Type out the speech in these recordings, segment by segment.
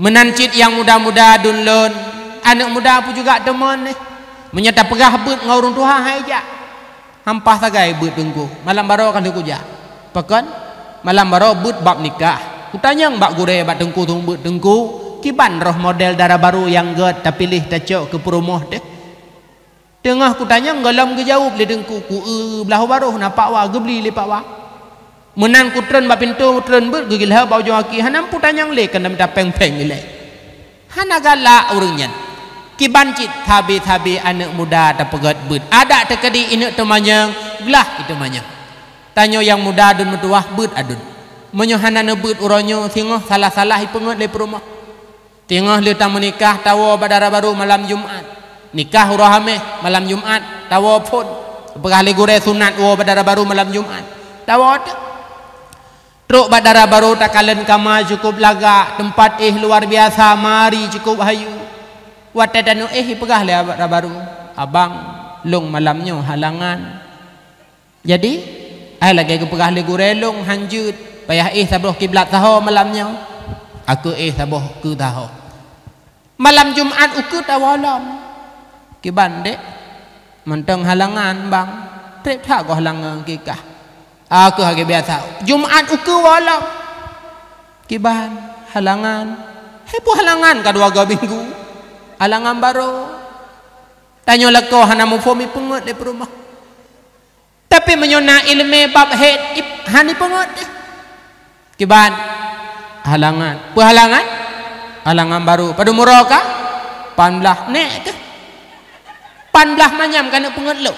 Menancit yang muda-muda dunlun, anak muda pun juga teman ni. Menyata pegah bet ngurung Tuhan aja. Hampah tagai bet dengku. Malam baru kan dengku ja. Pakan malam baru bet bab nikah. Kutanya mbak gure bab dengku tung bet dengku. Kiban roh model darah baru yang get tak pilih tak cok ke perumoh deh. Tengah kutanya ngalam ke jawab le dengku ku belah baru nampak wa gebli lepak wa. Menan kutren bab pintu tren bet gigil ha bau joaki hanam putanya le kan minta peng-peng le. Hanagala urangnya. Kibancit tabi-tabi anak muda tak pegat bet. Ada terkedi inak temanyang gelah itu manyang. Tanyo yang muda adun metuah bet adun. Menyohanana bet uronyo tengah salah-salah ipengat le perumah. Tengah le tang menikah tawa badara baru malam Jumaat. Nikah urahame malam Jumaat tawa pun. Pegah le gure sunat wo badara baru malam Jumaat. Tawa tu. Truk badara baru takalen kama cukup laga, tempat luar biasa, mari cukup hayu. Wate danu pegah le badara baru. Abang long malamnya halangan. Jadi lagi ke pegah le gure long hanjut. Payah saboh kiblat taho malamnya. Aku saboh ke taho. Malam Jumaat uku tawalam. Kiban dek menteng halangan bang. Trip tak ko halangan kikah. Aku hage biasa. Jumaat uku walam. Kiban halangan. Hepo halangan kadua ga minggu. Halangan baru. Tanyo lako hana mu fomi pengut de perumah. Tapi menyona ilmu bab head hani pengut de. Kiban halangan. Halangan? Halangan baru. Pada muraka? Panbelah nek ke? Panbelah manyam kana pengut lu.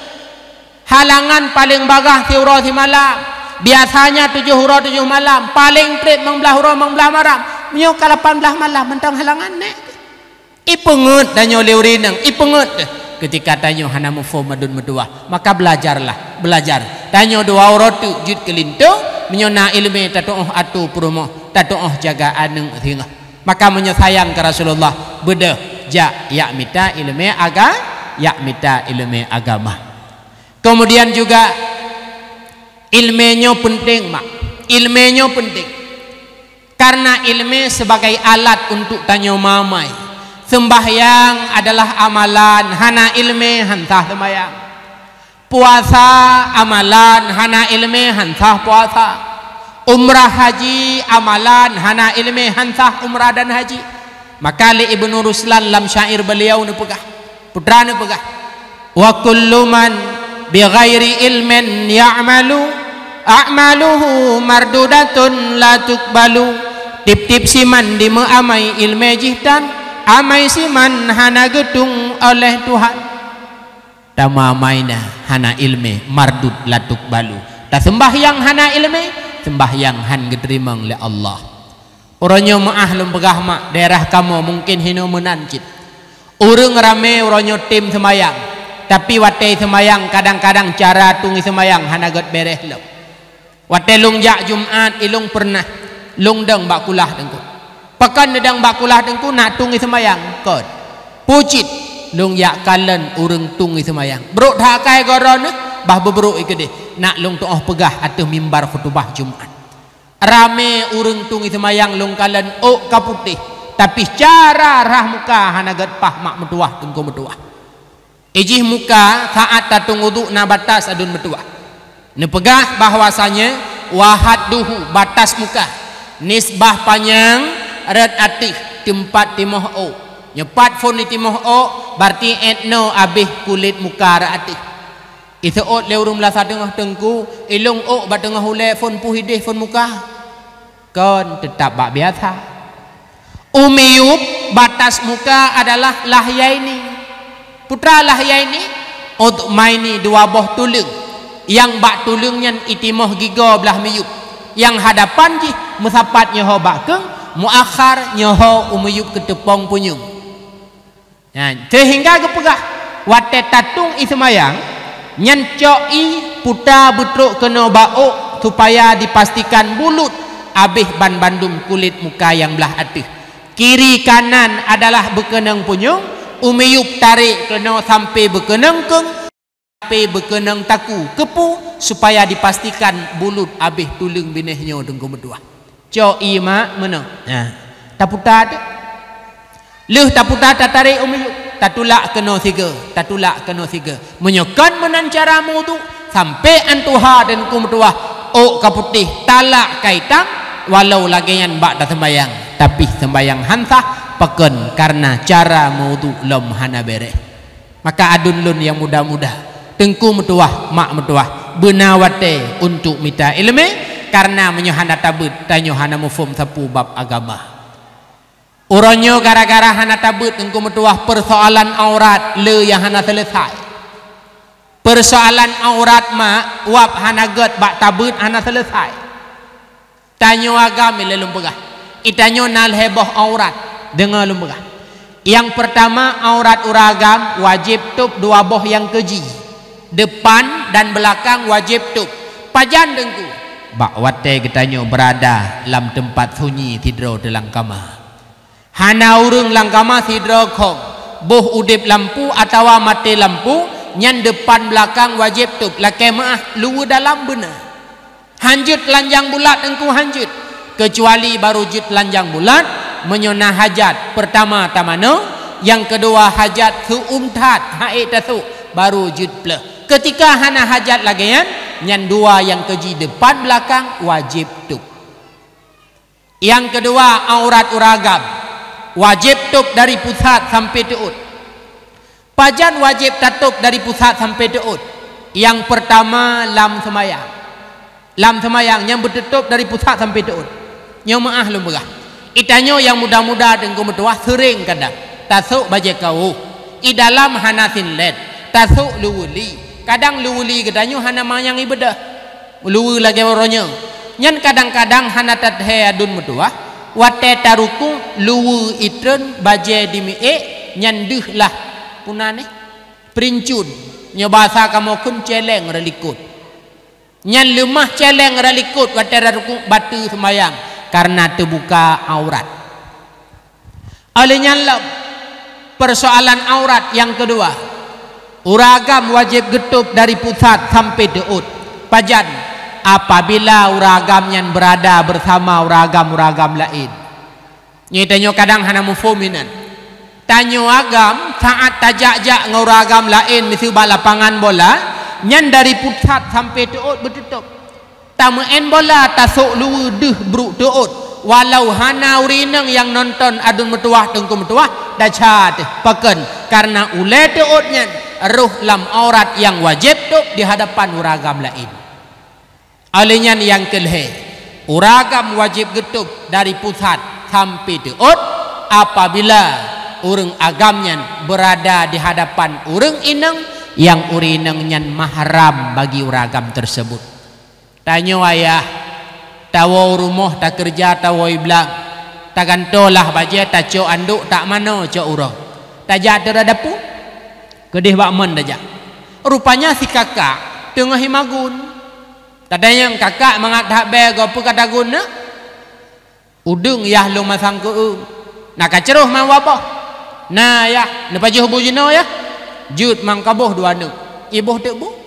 Halangan paling bagah tiura ti malam. Biasanya 7 hura 7 malam. Paling trip mengbelah hura mengbelah malam. Menyo kala 18 malam mentang halangan nek. Ipengut danyo leurinang, ipengut. Ketika tanyo hana mufo madun medua, maka belajarlah, belajar. Tanyo dua rotu jud kelinto, menyona ilmu tatoh atu perumoh, tatoh jaga aneng thinga. Maka menyayang ke Rasulullah, beda ja ya mita ilmu mita ilmu agama. Kemudian juga ilmunya penting mak, ilmunya penting. Karena ilmu sebagai alat untuk tanyo mamai. Sembahyang adalah amalan, hana ilmu hantah sembahyang. Puasa amalan, hana ilmu hantah puasa. Umrah haji amalan, hana ilmu hantah umrah dan haji. Maka li Ibnu Ruslan lam syair beliau ni pegah, putra ni pegah. Wa kullu man bi ghairi ilmin ya'malu a'maluhu mardudatun la tuqbalu. Tip-tip siman di meamai ilmu jihdan, amai siman hana gedung oleh Tuhan. Tama maina hana ilmu mardud latuk balu. Tak sembahyang hana ilmu, sembahyang han diterima oleh Allah. Orangnya maah lembegah mak daerah kamu mungkin hino menancit. Urang rame orangnya tim sembahyang. Tapi wate sembahyang kadang-kadang cara tungi sembahyang hana ged beres lo. Wate lung jak Jumaat ilung pernah lung deng bakulah dengku. Pakan nedang bakulah dengku nak tungi sembayang kod pucit lung yak kalen urang tungi sembayang bro dhakai goron bah beberuk ikede nak lung tuah pegah atas mimbar khutbah Jumaat rame urang tungi sembayang lung kalen ok kaputih tapi cara rah muka hanagat pah mak metuah dengku metuah ijih muka saat tatung wudu na batas adun metuah ne pegah bahwasanya wahadduhu batas muka nisbah panjang red atif tempat timoh o nyepat phone di timoh o berarti etno abih kulit muka atif itu ot leurum la sadengah tengku ilung o batengah hule phone puhideh phone muka kon tetap bak biasa umiyub batas muka adalah lahyaini putra lahyaini untuk maini dua boh tulung yang bak tulungnya itimoh giga belah miyub yang hadapan ji musapatnya ho bakeng muakhar nyoho umuyub ketepong punyung. Nah, sehingga kepegah wate tatung ismayang nyencoi puta betruk kena bauk supaya dipastikan bulut abih ban bandum kulit muka yang belah atif. Kiri kanan adalah bekenang punyung, umuyub tarik kena sampai bekenang keng, sampai bekenang taku kepu supaya dipastikan bulut abih tulung binehnya dengku berdua. Cok ima mana? Nah, taputa ada leh taputa tarik umiyuk tatulak kena siga menyokan menancara mudu sampai antuha dan kumtuah ok kaputih talak kaitan walau lagian bak dah sembayang tapi sembayang hansah peken karena cara mudu lom hana bere. Maka adun lun yang muda-muda tengku metuah mak metuah benawate untuk minta ilmu karena menyohana tabut tanyo hana mufum sapu bab agama. Uronyo gara-gara hana tabut tengku metuah persoalan aurat le yang hana selesai. Persoalan aurat mak wap hana get bak tabut hana selesai. Tanyo agama le lumpegah. Itanyo nal heboh aurat dengar lumpegah. Yang pertama aurat uragam wajib tup dua boh yang keji. Depan dan belakang wajib tup. Pajan dengku. Bak wate ketanyo berada dalam tempat sunyi tidro dalam kamar. Hana urung lang kamar tidro kong. Boh udip lampu atau mati lampu. Nyan depan belakang wajib tup. Lakai maah luwe dalam benar. Hanjut lanjang bulat dengku hanjut. Kecuali baru jut lanjang bulat. Menyona hajat pertama tamano, yang kedua hajat suumtat haid tasu baru jud pleh. Ketika hana hajat lagian nyan dua yang keji depan belakang wajib tup. Yang kedua aurat uragam wajib tup dari pusat sampai teut. Pajan wajib tatup dari pusat sampai teut. Yang pertama lam semayang. Lam semayang yang bertutup dari pusat sampai teut. Yang maah lumberah. Itanyo yang muda-muda dengku metuah sering kadang tasuk baje kau i dalam hana sinlet tasuk luwuli kadang luwuli kedanyo hana mayang ibadah luwu lagi oronyo nyan kadang-kadang hana tathe adun metuah wate taruku luwu itren baje dimie nyan deh lah punane princun nyo bahasa kamu kun celeng relikut nyan lemah celeng relikut wate taruku batu semayang karena terbuka aurat. Olehnya persoalan aurat yang kedua, uragam wajib getup dari pusat sampai teut. Pajan apabila uragam yang berada bersama uragam-uragam lain. Nyetanyo kadang hana mufuminan. Tanyo agam saat tajak-jak nguragam lain misi lapangan bola, nyan dari pusat sampai teut bertutup. Tamaen bola tasuk luwe deh bruk teut walau hana urineng yang nonton adun metuah tengku metuah dacat peken karena ule teutnya ruh lam aurat yang wajib tup di hadapan uragam lain. Alenya yang kelhe uragam wajib getup dari pusat sampai teut apabila urang agamnya berada di hadapan urang ineng yang urinengnya mahram bagi uragam tersebut. Tanyo ayah tawo rumah tak kerja tawo iblang tak gantolah baje tak cok anduk tak mano cok urang tak jadera dapu kedih bak men dajak rupanya si kakak tengah himagun tak ada yang kakak mengadhak beg apa kata guna udung yah lu masang ke nak kaceruh mang wabah nah ya lepas juh bujino ya jut mang kabuh dua nu ibuh tek bu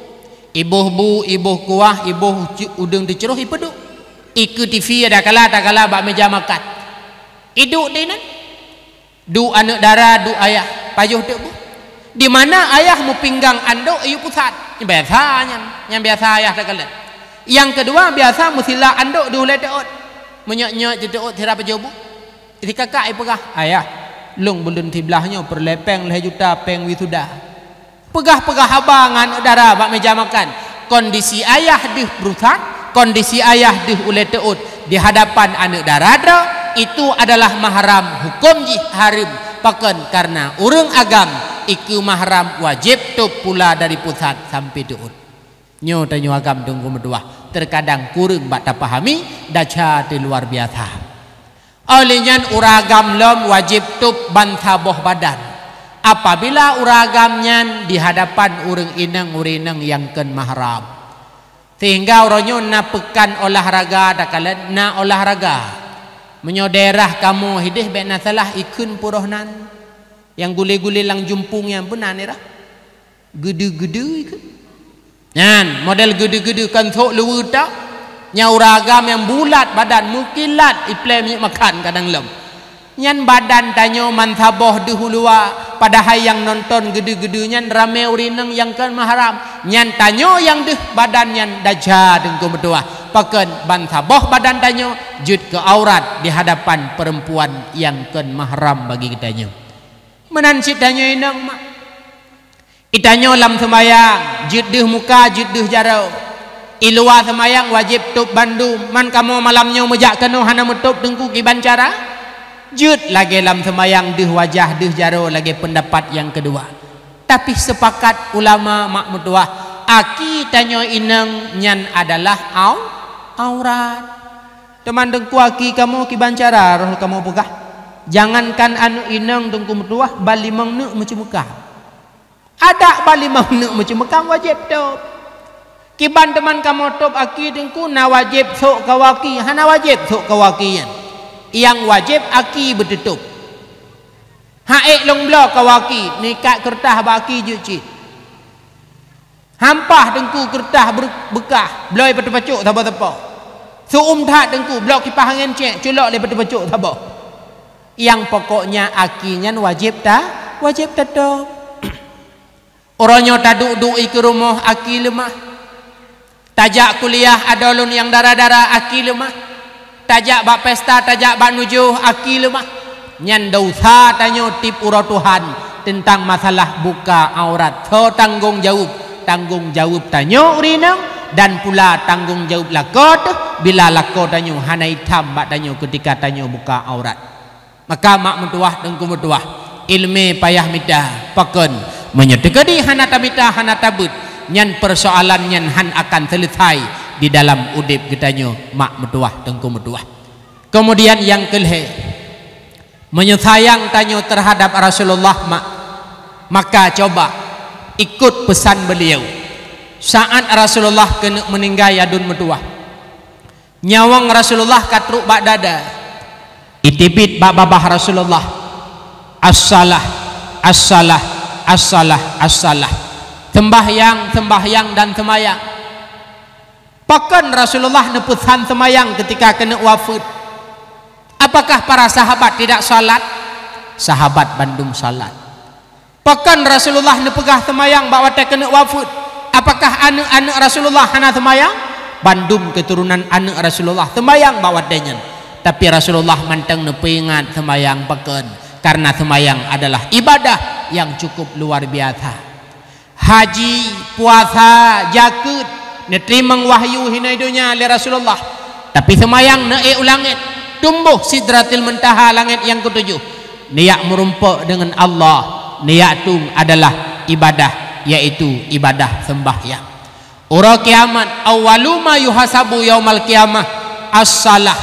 ibuh bu, ibuh kuah, ibuh udang diceruh ipeduk. Ikut TV ada kala tak kala bak meja makan. Iduk dinan. Du anak dara, du ayah. Payuh dek bu. Di mana ayah mu pinggang anduk iu pusat. Yang biasanya, yang biasa ayah tak kala. Yang kedua biasa musila anduk du le teut. Menyok-nyok je teut tira pejo bu. Iti kakak ipegah ayah. Lung belun tiblahnya perlepeng leh juta peng wisuda. Pegah-pegah abangan udara bak meja makan. Kondisi ayah dih berusaha, kondisi ayah dih ule teut di hadapan anak darada itu adalah mahram hukum ji harim paken karena urang agam iku mahram wajib tup pula dari pusat sampai teut. Nyo tanyo agam tunggu medua terkadang kurang bak tak pahami daca di luar biasa. Olehnya uragam lom wajib tup bantaboh badan. Apabila uragamnya di hadapan urang ineng urineng yang ken mahram sehingga orangnya napekan olahraga tak kala na olahraga menyoderah kamu hidih be nasalah ikun purohnan yang gule-gule lang jumpung yang benar ni rah gede-gede ikut nyan model gede-gede kan sok luwe tak nya uragam yang bulat badan mukilat iple makan kadang lem nyan badan tanyo mantaboh dihulua padahal yang nonton gede-gede nyan rame urineng yang kan mahram nyan tanyo yang deh badan nyan daja dengku berdua paken bantaboh badan tanyo jud ke aurat di hadapan perempuan yang kan mahram bagi kitanyo menan si tanyo inang mak itanyo lam semayang jud deh muka jud deh jarau ilua semayang wajib tup bandum man kamu malamnya mejak keno hana metup dengku kiban cara jud lagi lam semayang deh wajah deh jaro lagi pendapat yang kedua tapi sepakat ulama mak mutuah aki tanyo ineng nyan adalah aurat teman dengku aki kamu kibancara roh kamu pegah jangankan anu ineng dengku mutuah bali mengnu macam mekah ada bali mengnu macam mekah wajib top kiban teman kamu top aki dengku na wajib sok kawaki hana wajib sok kawakian yang wajib aki bertutup haek long blok kawaki nikat kertas baki juci hampah dengku kertas bekah bloi patu-pacuk tabo-tabo suum tak dengku blok kipas angin cek culok le patu-pacuk tabo yang pokoknya akinya wajib tak wajib tutup orangnya tak duduk ke rumah aki lemah tajak kuliah adolun yang darah-darah aki lemah tajak bak pesta tajak bak nujuh aki lemah nyan dosa tanyo tip ura Tuhan tentang masalah buka aurat so tanggung jawab tanyo urinang dan pula tanggung jawab lakot bila lakot tanyo hanai tam bak tanyo ketika tanyo buka aurat maka mak mentuah dengku mentuah ilmu payah midah pakon menyetekadi hanata mitah hanata but nyan persoalan nyan han akan selesai di dalam udip kitanyo mak metuah tengku metuah kemudian yang kelih menyayang tanyo terhadap Rasulullah mak maka coba ikut pesan beliau saat Rasulullah kena meninggal yadun metuah nyawang Rasulullah katruk bak dada itibit bak babah Rasulullah as-salah as-salah as-salah as-salah sembahyang dan semayang pakan Rasulullah nepusan semayang ketika kena wafat apakah para sahabat tidak salat sahabat bandung salat pakan Rasulullah nepegah semayang bawa kena wafat apakah anak-anak Rasulullah hana semayang bandung keturunan anak Rasulullah semayang bawa denyen tapi Rasulullah manteng nepingat semayang pakan karena semayang adalah ibadah yang cukup luar biasa haji puasa zakat nerima wahyu hina dunia oleh Rasulullah tapi semayang naik ulangit tumbuh sidratil muntaha langit yang ketujuh niat merumpuk dengan Allah niat itu adalah ibadah yaitu ibadah sembahyang ura kiamat awalu ma yuhasabu yaumal kiamah as-salah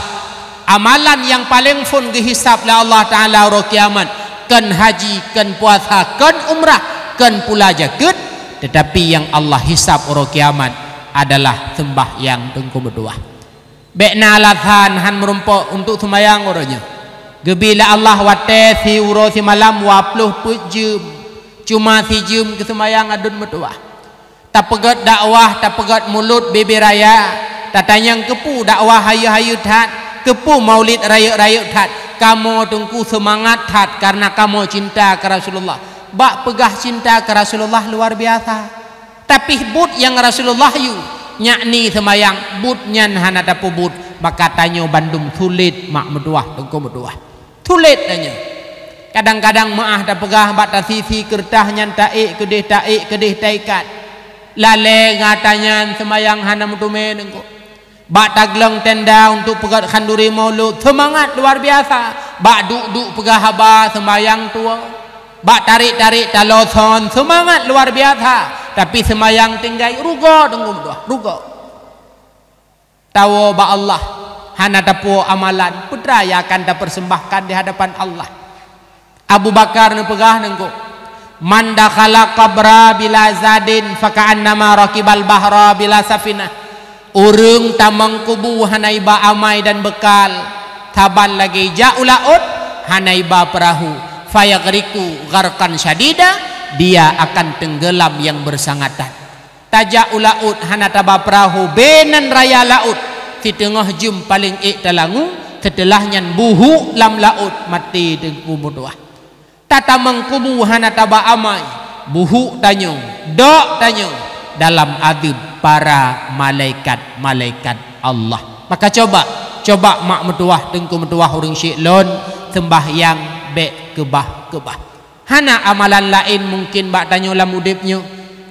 amalan yang paling fun dihisab oleh Allah Ta'ala ura kiamat kan haji kan puasa kan umrah kan pula zakat tetapi yang Allah hisab ura kiamat adalah sembahyang tengku berdua bekna alasan han merumpuk untuk sembahyang orangnya gebila Allah wate si uro si malam 20 jam cuma si jam ke sembahyang adun berdua tak pegat dakwah tak pegat mulut bebe raya tak tanya kepu dakwah hayu-hayu tat kepu maulid raya-raya tat kamu tengku semangat tat karena kamu cinta ke Rasulullah bak pegah cinta ke Rasulullah luar biasa tapi but yang Rasulullah yu nyakni semayang but nyan hana dapu but maka tanyo bandung sulit mak meduah tengku meduah sulit tanya kadang-kadang maah dah pegah bak sisi kertah nyan taik kedih taikat lale ngatanyan semayang hana mutume tengku bak tagleng tenda untuk pegat khanduri maulud semangat luar biasa bak duk pegah haba semayang tua bak tarik-tarik taloson semangat luar biasa tapi semayang tinggal rugo tengku doa rugo tahu ba Allah hana dapu amalan putra yang akan dipersembahkan di hadapan Allah Abu Bakar nepegah nengku man dakhala qabra bila zadin faka'annama raqibal bahra bila safinah urung tamang kubu hanaiba amai dan bekal taban lagi jaulaut hanaiba perahu fayagriku gharqan syadida dia akan tenggelam yang bersangatan tajak ulaut hanataba perahu benan raya laut di tengah jum paling iktalangu setelahnya buhu lam laut mati dengan mudah tata mengkubu hana taba amai buhu tanyo dok tanyo dalam adib para malaikat Allah. Maka coba mak metuah tengku metuah urang syiklon sembahyang be kebah hana amalan lain mungkin bak tanyo lam udipnyo.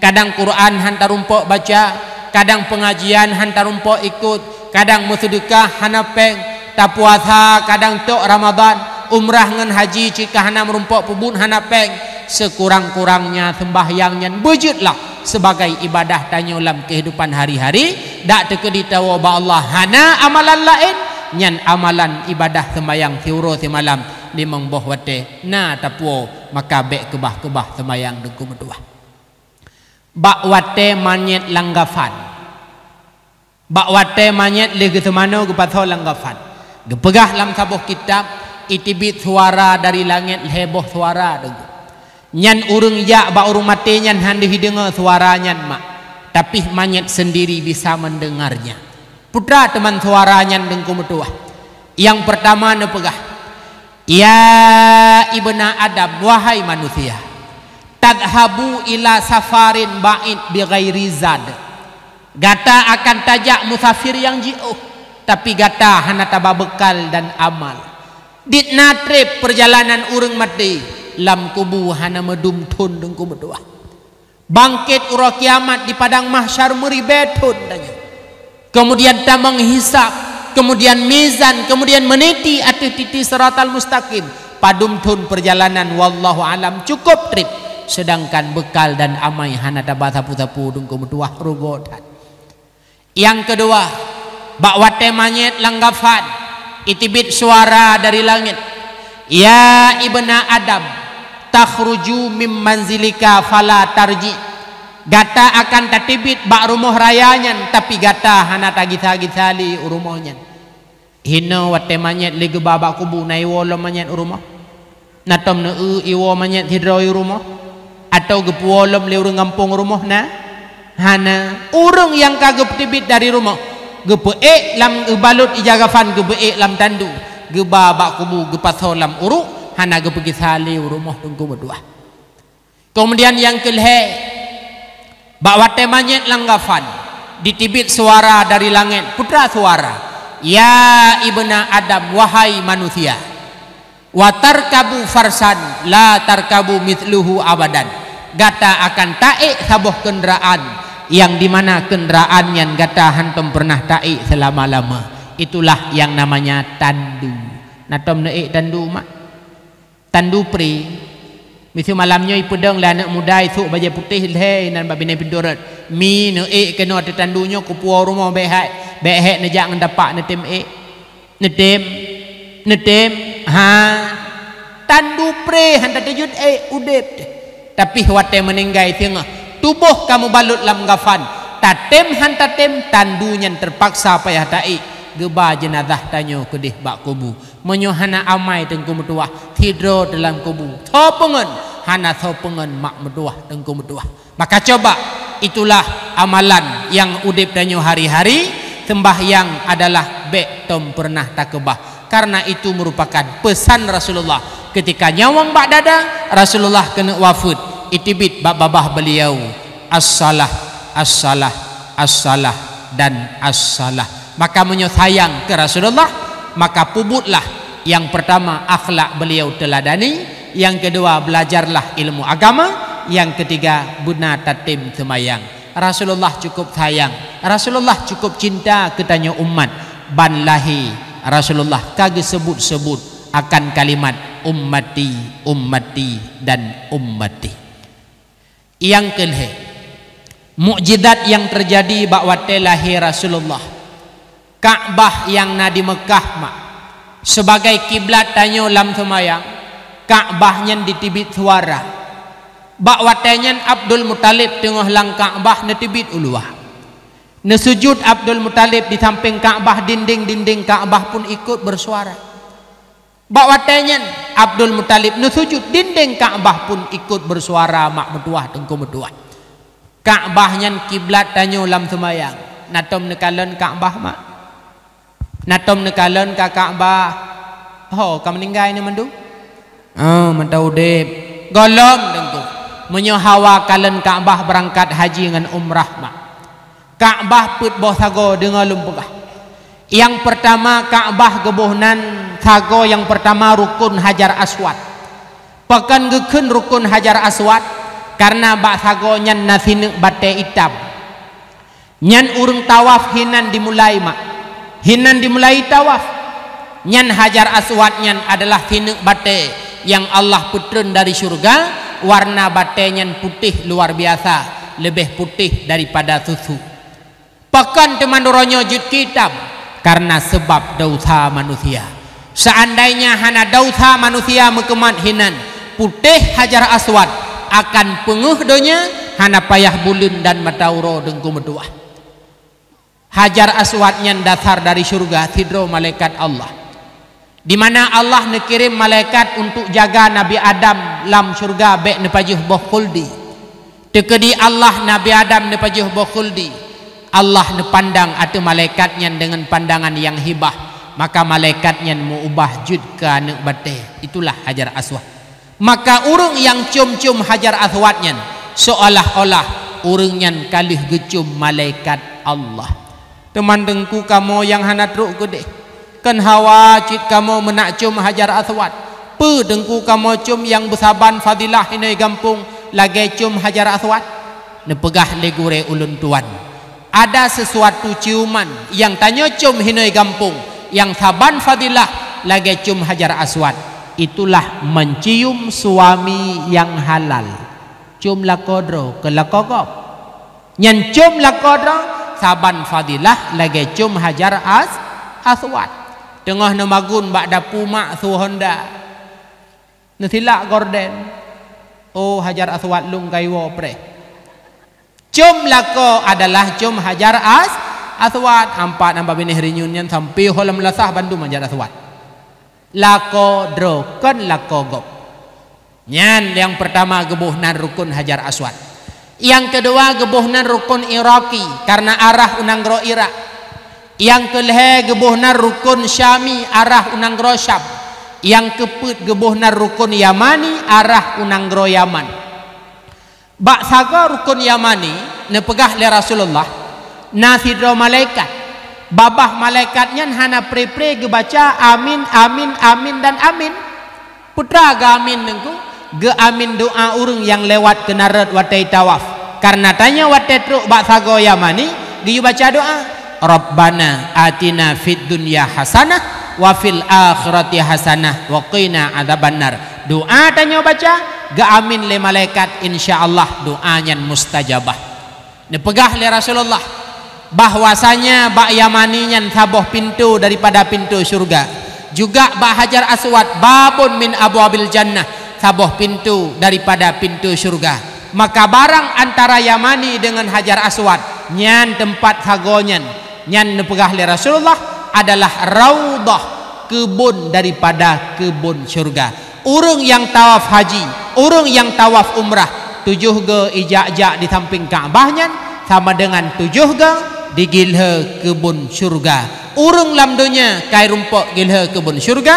Kadang Quran hantar rumpok baca, kadang pengajian hantar rumpok ikut, kadang bersedekah hana peng, tak puasa kadang tok Ramadan, umrah ngan haji jika hana merumpok pebun hana peng. Sekurang-kurangnya sembahyangnya wujudlah sebagai ibadah tanyo dalam kehidupan hari-hari. Dak teke ditawa ba Allah hana amalan lain nyan amalan ibadah sembayang siuro semalam limang boh wate na tapuo maka be kebah sembayang dengku medua. Bak wate manyet langgafan. Bak wate manyet lege semano gepatho langgafan. Gepegah lam sabuh kitab itibit suara dari langit heboh suara dengku. Nyan urung ya ba urung mati nyan handi hidenga suara nyan mak. Tapi manyet sendiri bisa mendengarnya. Putra teman suara nyan dengku metuah. Yang pertama ne pegah. Ya ibna Adam wahai manusia. Tadhabu ila safarin ba'id bi ghairi zad. Gata akan tajak musafir yang jauh. Tapi gata hana taba bekal dan amal. Ditna trip perjalanan urang mati lam kubu hana medum tun dengku medua. Bangkit ura kiamat di padang mahsyar meribetun tanya. Kemudian ta menghisap, kemudian mizan, kemudian meniti ati titi siratal mustaqim. Padum tun perjalanan wallahu alam cukup trip. Sedangkan bekal dan amai hana taba sapu-sapu dengku medua rugodan. Yang kedua, bakwate manyet langgafan itibit suara dari langit. Ya ibna Adam takhruju mim manzilika fala tarji. Gata akan tatibit bak rumah rayanyan tapi gata hana tagith-githali urumahnya. Hino wate manyet lege babak kubu nai wolo manyet urumah. Natom ne iwo manyet hidroi rumah atau gepuolom le urang ngampung rumah na hana urang yang kagep tibit dari rumah gepe lam balut ijagafan gepe lam tandu geba bak kubu gepatho lam uruk hana gepegi sali rumah tunggu berdua. Kemudian yang kelhe bak wate manyet langgafan ditibit suara dari langit. Putra suara, ya ibna Adam wahai manusia, wa tarkabu farsan la tarkabu mithluhu abadan. Gata akan taik sabuh kenderaan yang dimana kenderaan yang gata hantum pernah taik selama-lama. Itulah yang namanya tandu. Natom neik tandu mak. Tandu pri. Misi malamnya ipedang lah anak muda isuk baju putih leh nan babine pindurat. Mi neik kena ada tandunya kupuau rumah behek. Behek nejak ngendapak netem ek. Netem. Ha. Tandu pri hantar tejud udep. Tapi wate meninggai tengah. Tubuh kamu balut lam gafan. Tatem hantatem tandunya terpaksa payah taik. Geba jenazah tanyo kedih bak kubu. Menyohana amai tengku metuah. Tidro dalam kubu. Thopengen. Hana thopengen mak metuah tengku metuah. Maka coba. Itulah amalan yang udip tanyo hari-hari. Sembahyang adalah bek tom pernah takebah. Karena itu merupakan pesan Rasulullah. Ketika nyawang bak dada, Rasulullah kena wafud. Itibit bak babah beliau. As-salah, as-salah, as-salah dan as-salah. Maka menyayang ke Rasulullah, maka pubutlah. Yang pertama akhlak beliau teladani, yang kedua belajarlah ilmu agama, yang ketiga guna tatim semayang. Rasulullah cukup sayang, Rasulullah cukup cinta ketanya umat. Ban lahi Rasulullah kagak sebut-sebut akan kalimat ummati, ummati dan ummati. Yang kelih mukjizat yang terjadi bakwate lahir Rasulullah. Ka'bah yang na di Mekah mak sebagai kiblat tanyo lam semayang. Ka'bahnya ditibit suara. Bakwatenya Abdul Muttalib tengah lang Ka'bah netibit uluah. Nesujud Abdul Muttalib di samping Ka'bah, dinding-dinding Ka'bah pun ikut bersuara. Bakwatenya Abdul Muttalib nesujud, dinding Ka'bah pun ikut bersuara mak metuah tengku metuah. Ka'bahnya kiblat tanyo lam semayang. Natom nekalon Ka'bah mak. natom nekalan ka Ka'bah oh ka meninggal ni mandu oh mentau dep golom dengku menyohawa kalen Ka'bah berangkat haji dengan umrah mak Ka'bah put boh sago dengan lumpugah yang pertama Ka'bah gebuhnan sago yang pertama rukun Hajar Aswad pekan gekun rukun Hajar Aswad karena bak sago nyan nasine bate hitam nyan urung tawaf hinan dimulai mak hinan dimulai tawaf nyan Hajar Aswad nyan adalah sine bate yang Allah putren dari surga warna bate nyan putih luar biasa lebih putih daripada susu pekan teman doronyo jud kitab karena sebab dosa manusia seandainya hana dosa manusia mekemat hinan putih Hajar Aswad akan penguh donya hana payah bulun dan matauro dengku medua Hajar Aswad nyan dasar dari surga tidro malaikat Allah di mana Allah nekirim malaikat untuk jaga Nabi Adam lam surga bek nepajuh boh khuldi tekedi Allah Nabi Adam nepajuh boh khuldi Allah nepandang atu malaikatnya dengan pandangan yang hibah maka malaikatnya mengubah jud ke anak bate itulah Hajar Aswad maka urung yang cium-cium Hajar Aswadnya seolah-olah urungnya kalih gecum malaikat Allah teman dengku kamu yang hana truk gede kan hawa cit kamu menak cium Hajar Aswad pe dengku kamu cium yang bersaban fadilah ini gampung lagi cium Hajar Aswad nepegah legure ulun tuan ada sesuatu ciuman yang tanya cium hinai gampung yang saban fadilah lagi cium Hajar Aswad itulah mencium suami yang halal cium lakodro ke lakogop nyan cium lakodro saban fadilah lagi cium Hajar Aswad tengah namagun bak dapu mak su Honda netilak gorden oh Hajar Aswad lung kaiwo pre cium lako adalah cium Hajar Aswad ampat nampak bini herinyun yang sampai holam lasah Bandung Hajar Aswad lako dro kan lako gop nyan yang pertama gebuhnan rukun Hajar Aswad yang kedua gebuhnan rukun Iraki karena arah unanggro Irak yang kelih gebuhnan rukun Syami arah unanggro Syam yang keput gebuhnan rukun Yamani arah unanggro Yaman bak saga rukun Yamani nepegah le Rasulullah nasidro malaikat babah malaikatnya hana pre-pre gebaca amin amin amin dan amin putra ga amin nengku ge amin doa urung yang lewat ke narat watai tawaf karena tanya watai truk bak sago Yamani dia baca doa Rabbana atina fid dunya hasanah wa fil akhirati hasanah wa qina adzabannar doa tanya baca ga amin le malaikat insyaallah doanya mustajabah nepegah le Rasulullah bahwasanya bak Yamani nyan saboh pintu daripada pintu surga juga bak Hajar Aswad babun min abwabil jannah saboh pintu daripada pintu surga maka barang antara Yamani dengan Hajar Aswad nyan tempat sagonyan nyan nepegah li Rasulullah adalah raudhah kebun daripada kebun surga urung yang tawaf haji urung yang tawaf umrah 7 ge ijak-jak di samping Ka'bahnya sama dengan 7 ge di gilha kebun surga urung lam dunia kai rumpok gilha kebun surga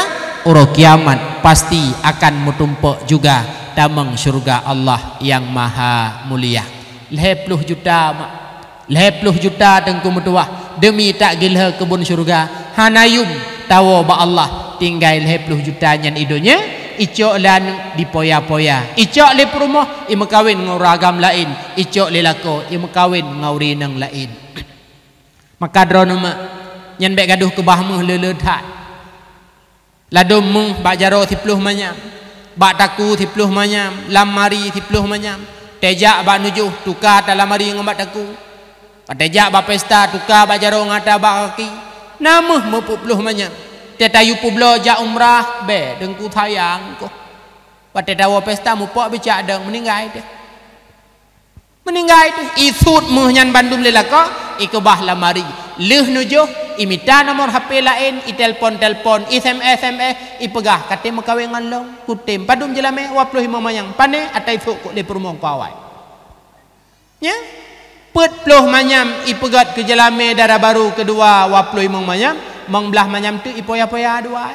urung kiamat pasti akan metumpuk juga damang surga Allah yang maha mulia 10 juta mak 10 juta tengku metuah demi tak gilha kebun surga hanayum tawo ba Allah tinggal 10 juta nyan idonya icok lan dipoya-poya icok le perumah i mekawin nguragam lain icok le lako i mekawin ngauri nang lain maka dronoma nyan bek gaduh ke bahmeh leledat ladum meh bak jaro 10 manyam bak taku 10 manyam lamari 10 manyam tejak bak nujuh tukar dalam lamari ngobat taku tejak bak pesta tukar bak jaro ngata bak kaki namah 40 manyam tetayu publo ja umrah be dengku sayang ko pate dawa pesta mupok becak deng meninggal dia meninggal itu isut muhnyan Bandung lelaka ikebah lamari leh nujuh imita nomor HP lain i telpon SMS ipegah kate mekawe ngalong kutim padum jelame 25 manyang pane atai fuk ko le perumong pawai nya pet ploh manyam ipegat ke jelame darah baru kedua 25 manyam mengbelah macam tu ipoya-poya dua.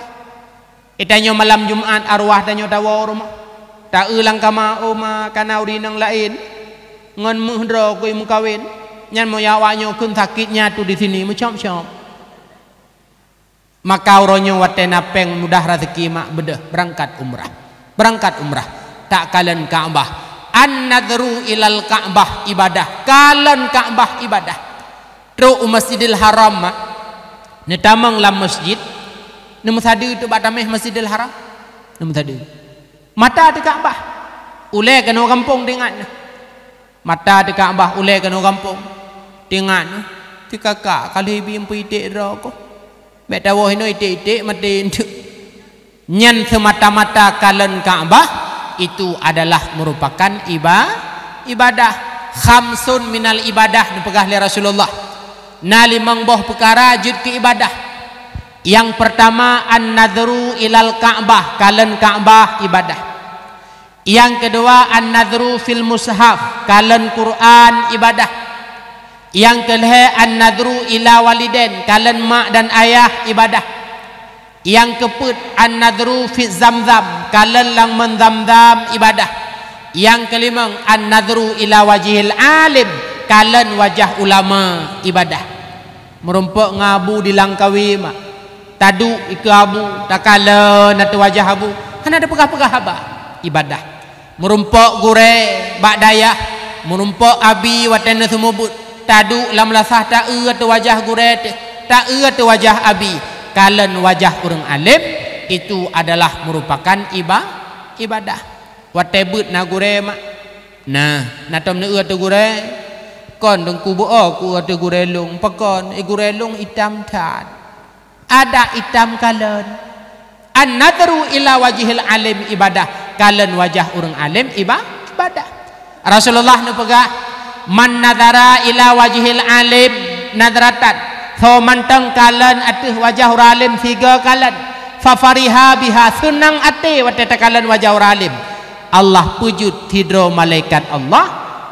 Itanyo malam Jumaat arwah tanyo tawa rumah. Tak ulang kama oma kana uri nang lain. Ngon muhdro kui mukawin. Nyan mo yawanyo kun sakitnya tu di sini macam-macam. Maka uronyo watena peng mudah rezeki mak bedah berangkat umrah. Berangkat umrah. Tak kalen Ka'bah. An-nadru ilal Ka'bah ibadah. Kalen Ka'bah ibadah. Tru Masjidil Haram mak. Ni tamang lam masjid. Ni musadi tu batameh Masjidil Haram. Ni musadi. Mata di Ka'bah. Ulai kena kampung dengat. Mata di Ka'bah ulai kena kampung. Dengat. Ti kakak kali bi empu itik roko. Mek tawo hino itik-itik mati nduk. Nyan semata-mata kalen Ka'bah itu adalah merupakan ibadah. Khamsun minal ibadah dipegah oleh Rasulullah. Na limang boh perkara jud ke ibadah. Yang pertama an-nadru ilal Ka'bah, kalen Ka'bah ibadah. Yang kedua an-nadru fil mushaf, kalen Quran ibadah. Yang kedua an-nadru ila walidain, kalen mak dan ayah ibadah. Yang keempat an-nadru fi zamzam, kalen lang menzamzam ibadah. Yang kelima an-nadru ila wajhil alim, kalen wajah ulama ibadah. Merumpuk ngabu di langkawi mak. Tadu iku abu takala natu wajah abu kan ada pegah-pegah haba ibadah. Merumpok gure bak dayah merumpok abi watena sumubut tadu lam lasah ta tu wajah gure ta tu wajah abi kalen wajah urang alim itu adalah merupakan ibadah. Watebut na gure mak nah natom ne tu gure kon dong kubu ku tu gure lung pakon gure lung hitam tat ada hitam kalen. An-nadru ila wajhil alim ibadah, kalen wajah orang alim ibadah. Rasulullah nu pegah man nadara ila wajhil alim nadratan so manteng kalen atuh wajah orang alim tiga kalen fa fariha biha senang ate wateta kalen wajah orang alim. Allah pujud tidro malaikat Allah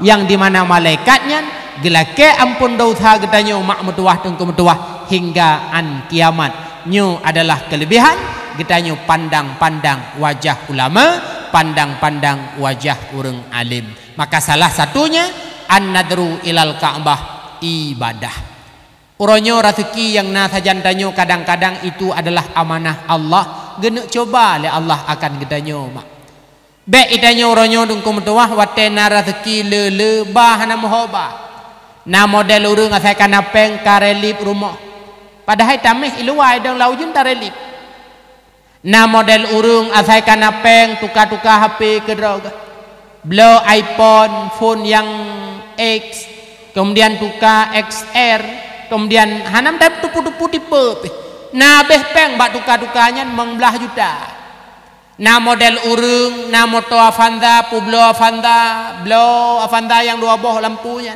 yang di mana malaikatnya gelake ampun dosa getanyo mak metuah tengku metuah hingga an kiamat. Nyu adalah kelebihan getanyo pandang-pandang wajah ulama, pandang-pandang wajah orang alim. Maka salah satunya an-nadru ilal Ka'bah ibadah. Uronyo rezeki yang na sajan tanyo kadang-kadang itu adalah amanah Allah. Genuk coba le Allah akan getanyo mak. Be itanyo uronyo dengku metuah watena rezeki le bahana mohoba. Na model urang asai kana peng karelip rumah. Padahal tameh iluai dong laujun tarelip. Na model urang asai kana peng tukar-tukar HP ke droga. Blow iPhone, phone yang X, kemudian tukar XR, kemudian hanam tap tupu-tupu tipe. Na beh peng bak tukar-tukarnya mengbelah juta. Na model urang, na motor Avanza, Publo Avanza, blow Avanza yang dua boh lampunya.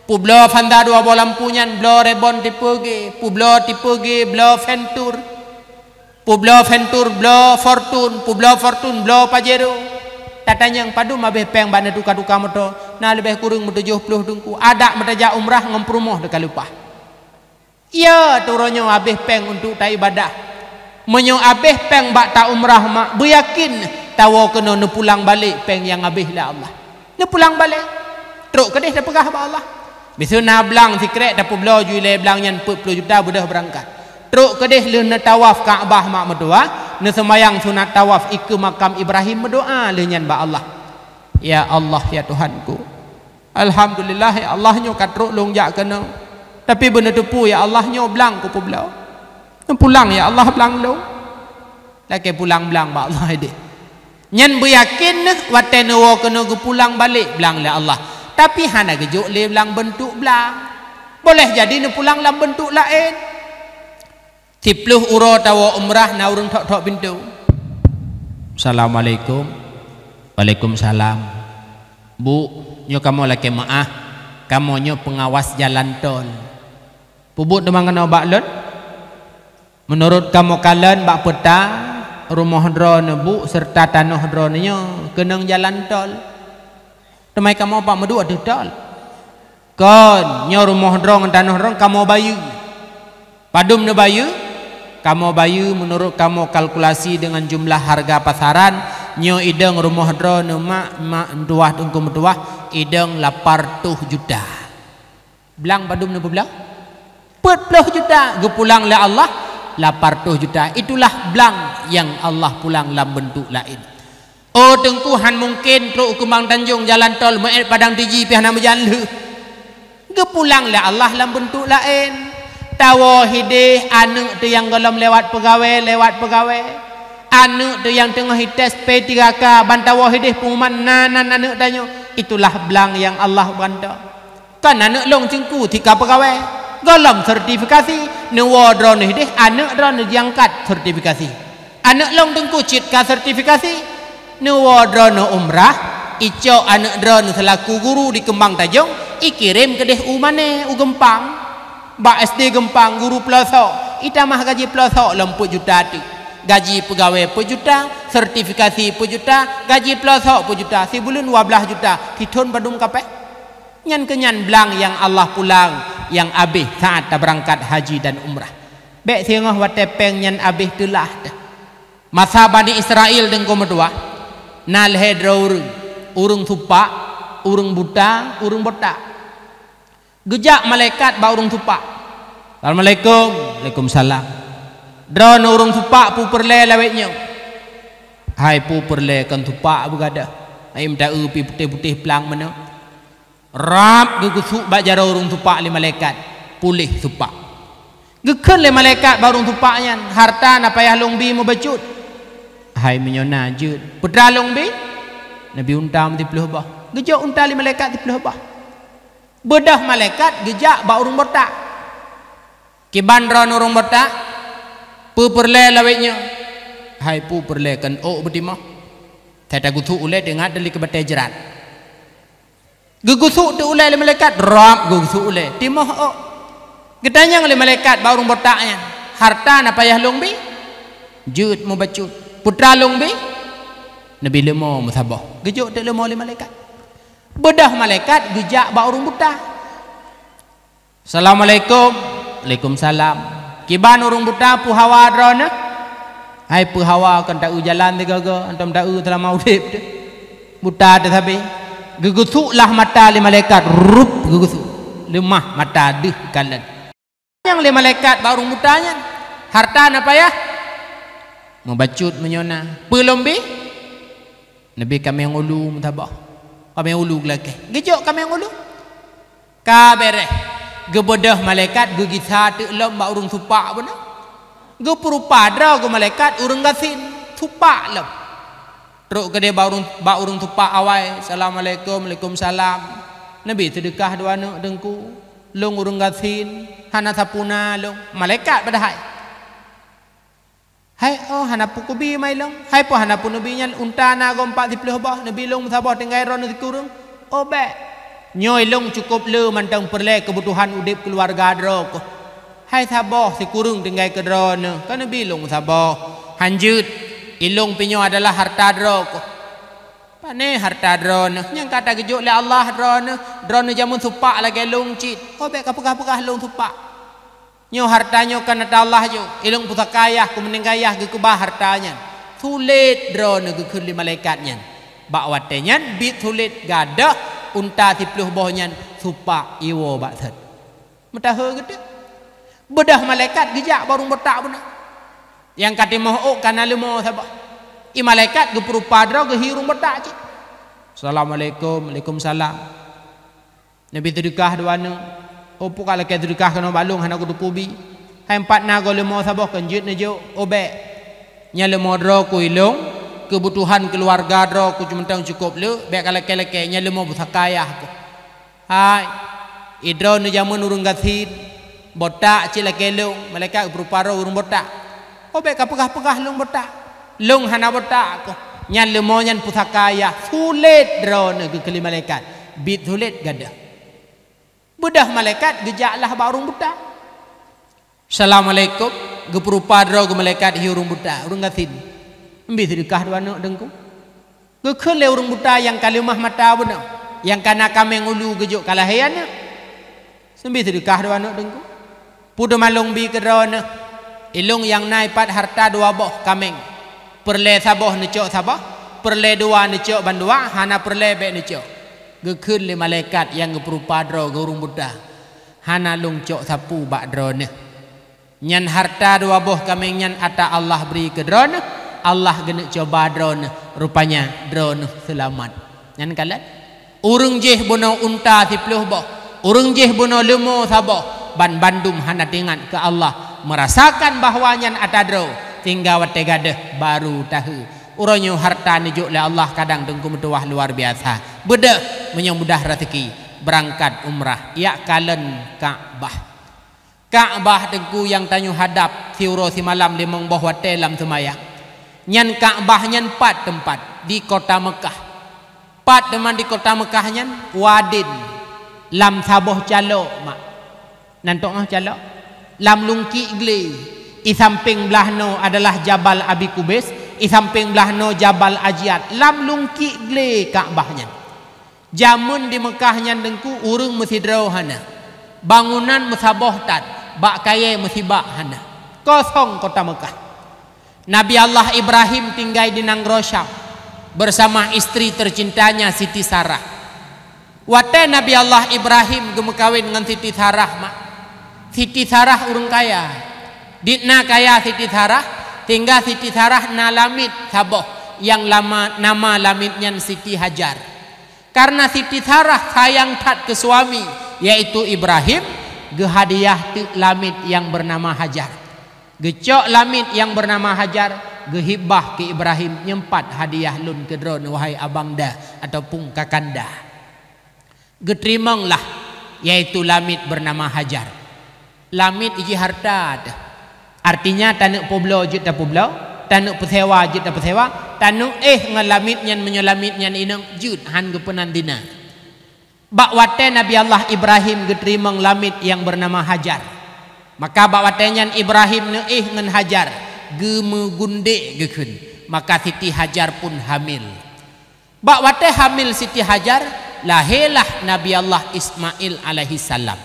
Publo Avanza dua boh lampunya, blow rebon tipe G, Publo tipe G, blow Ventur, Publo Ventur, blow Fortune, Publo Fortune, blow Pajero. Tatanya yang padu mabeh peng bana duka-duka motor, na lebih kurang 70 dengku. Ada metaja umrah ngemprumuh dekat lupa. Iya turonyo abeh peng untuk ta ibadah. Menyo abeh peng bak ta umrah mak beryakin tawo kena ne pulang balik peng yang abeh lah Allah. Ne pulang balik. Teruk kedeh dah pegah ba Allah. Bisu na blang sikret dah publo juile blang yang 40 juta budah berangkat. Teruk kedeh le ne tawaf Kaabah mak berdoa, ne semayang sunat tawaf iku makam Ibrahim berdoa le nyan ba Allah. Ya Allah ya Tuhanku. Alhamdulillah ya Allah nyo katruk long jak kena. Tapi benda tepu ya Allah nyo blang ku publo. Pulang ya Allah belang lo. Laki pulang belang ba Allah ide. Nyan beryakin waten wo kena ku pulang balik belang le Allah. Tapi hana gejuk le belang bentuk belang. Boleh jadi ne pulang dalam bentuk lain. 10 euro tawa umrah na urang tok-tok pintu. Assalamualaikum. Waalaikumsalam. Bu, nyo kamu laki maah. Kamu nyo pengawas jalan tol. Pubut demang kena baklon. Menurut kamu kalian bak peta rumah drone bu serta tanah drone nya kenang jalan tol. Temai kamu apa medu ada tol. Kon nya rumah drone tanah drone kamu bayu. Padum ne bayu kamu bayu menurut kamu kalkulasi dengan jumlah harga pasaran nyo ideng rumah drone mak duah tungku duah ideng 800 juta belang badum ne belang 40 juta gepulang oleh Allah 800 juta itulah belang yang Allah pulang dalam bentuk lain. Oh tengkuhan mungkin truk Kembang Tanjung jalan tol Mu'id Padang Tiji pihak nama jalan le gepulang oleh Allah dalam bentuk lain. Tawa hidih anak tu yang golom lewat pegawai anak tu yang tengah hites P3K bantawa hidih pengumuman nanan anak tanya itulah belang yang Allah banta kan anak long cengku tika pegawai golom sertifikasi newa drone hidih anak drone diangkat sertifikasi anak long tengku citka sertifikasi newa drone umrah ico anak drone selaku guru di Kembang Tanjung ikirim ke deh umane Gempang Bak SD Gempang guru pelosok itamah gaji pelosok lemput juta tu gaji pegawai per juta sertifikasi per juta gaji pelosok per juta sebulan 12 juta kitun badung kape nyan kenyan belang yang Allah pulang yang abih saat tak berangkat haji dan umrah bek siangah watepeng nyan abih telah masa Bani Israel dengko medua nal hedra urung tupak urung buta urung botak gejak malaikat ba urung tupak Assalamualaikum Waalaikumsalam drone urung tupak pu perle lawetnya hai pu perle kan tupak begada ai minta pi putih-putih pelang mana rap gegusuk bak jara urung tupak le malaikat pulih tupak gekeun le malaikat ba urung tupaknya harta na payah longbi mo becut hai menyona jeut putra longbi nabi unta mti peluh bah gejak unta le malaikat ti peluh bah bedah malaikat gejak ba urung botak kiban ron urung botak pu perle lawetnya hai pu perle kan o betimah tata gutu ule dengat dali ke batai jerat gegusuk tu ule le malaikat rap gegusuk ule timah o gedanyang le malaikat ba urung botaknya harta na payah longbi jeut mo bacut putra longbi nabi lemo musabah gejok te lemo le malaikat bedah malaikat gejak ba urung buta Assalamualaikum Waalaikumsalam kiban urung buta pu hawa drone hai pu hawa kan tak jalan degaga antam tak telah mau dip buta te sabe gegusuklah mata le malaikat rup gegusuk lemah mata deh kalan yang le malaikat ba urung butanya harta na payah membacut menyona pelombi nabi kami yang ulu mutabah kami ulu lagi gejok kami ulu kabere gebedah malaikat ge gisa te lom ba urung tupak beuna ge purupadra ge malaikat urung gasin tupak lom truk gede ba urung tupak awai Assalamualaikum Waalaikumsalam nabi sedekah dua anak dengku long urung gasin hana sapuna long malaikat padahai hai oh hana pukubi mai long hai po hana pun nabi nya unta na go 40 bah nabi long sabah tengai ron kurung oh be nyoy long cukup le mantang perle kebutuhan udip keluarga drok hai sabah si kurung tengai ke drone kan nabi long sabah hanjut ilung pinyo adalah harta drok pane harta drone yang kata gejuk le Allah drone jamun supak lagi long cit oh be kapukah long supak nyo hartanyo kan ada Allah jo ilung pusakayah kumeningayah ge kubah hartanya sulit drone ge kun li malaikatnya bak watenya bit sulit gadah unta tipluh bohnya supak iwo bakset matahe gede bedah malaikat gejak barung botak beuna yang kate moh kana lemo sabah i malaikat ge perupadra ge hirung botak cik Assalamualaikum Waalaikumsalam nabi sedekah duana opo kala ke sedekah kana balung hana kudu pubi hai empat na go lemo sabah kenjut ne jo obe nya lemo dro ku ilung kebutuhan keluarga dro ku cumentang cukup le bek kala keleke nya lemo busakayah ku hai idro ne jamun urung gasin botak cila kelung malaikat berupara urung botak oh bek kapegah lung botak lung hana botak ku nya lemo nya pusakayah sulit dro ne ke kelima malaikat bit sulit gada bedah malaikat gejaklah ba urung botak Assalamualaikum ge perupara ge malaikat hi urung botak urung gasin ambil sedekah dua anak dengku gekeun le urung buta yang kalimah mata beuna yang kana kami ngulu gejuk kalahayana sambil sedekah dua anak dengku pudu malung bi ke drone ilung yang naik pat harta dua boh kameng perle saboh necok saboh perle dua necok bandua hana perle be necok gekun le malaikat yang berupa dro gurung Buddha hana lung cok sapu bak drone nyan harta dua boh kameng nyan ata Allah beri ke drone Allah genek coba drone rupanya drone selamat nyan kalat urung jeh bono unta 10 boh urung jeh bono lemo saboh ban bandum hana dengan ke Allah merasakan bahwanya ada dro tinggal wate gadah baru tahu uronyo harta nijuk le Allah kadang dengku metuah luar biasa beda menyemudah rezeki berangkat umrah ya kalen Ka'bah dengku yang tanyu hadap siuro si malam limong boh wate lam semayang nyan Ka'bah nyan 4 tempat di kota Mekah 4 teman di kota Mekah nyan wadin lam saboh calo mak nantok calo lam lungki gli i samping belahno adalah Jabal Abi Kubais i samping belahno Jabal Ajiat lam lungki gli Ka'bahnya jamun di Mekahnya dengku urung mesidrau hana bangunan musaboh tad bak kaya musibah hana kosong kota Mekah Nabi Allah Ibrahim tinggal di Nanggro Syam bersama istri tercintanya Siti Sarah wate Nabi Allah Ibrahim gemekawin dengan Siti Sarah mak Siti Sarah urung kaya ditna kaya Siti Sarah tinggal Siti Sarah na lamit saboh yang lama nama lamitnya Siti Hajar karena Siti Sarah sayang tat ke suami yaitu Ibrahim ge hadiah lamit yang bernama Hajar gecok lamit yang bernama Hajar ge hibah ke Ibrahim nyempat hadiah lun ke drone wahai abangda ataupun kakanda ge terimanglah yaitu lamit bernama Hajar lamit iji harta artinya tanuk poblo jut da poblo tanuk pesewa jut da pesewa tanuk ngalamit nyan menyelamit nyan inang jut han gepenan dina bak wate Nabi Allah Ibrahim geterimang lamit yang bernama Hajar maka bak wate nyan Ibrahim ne ngan Hajar gemegunde gekun maka Siti Hajar pun hamil bak wate hamil Siti Hajar lahirlah Nabi Allah Ismail alaihi salam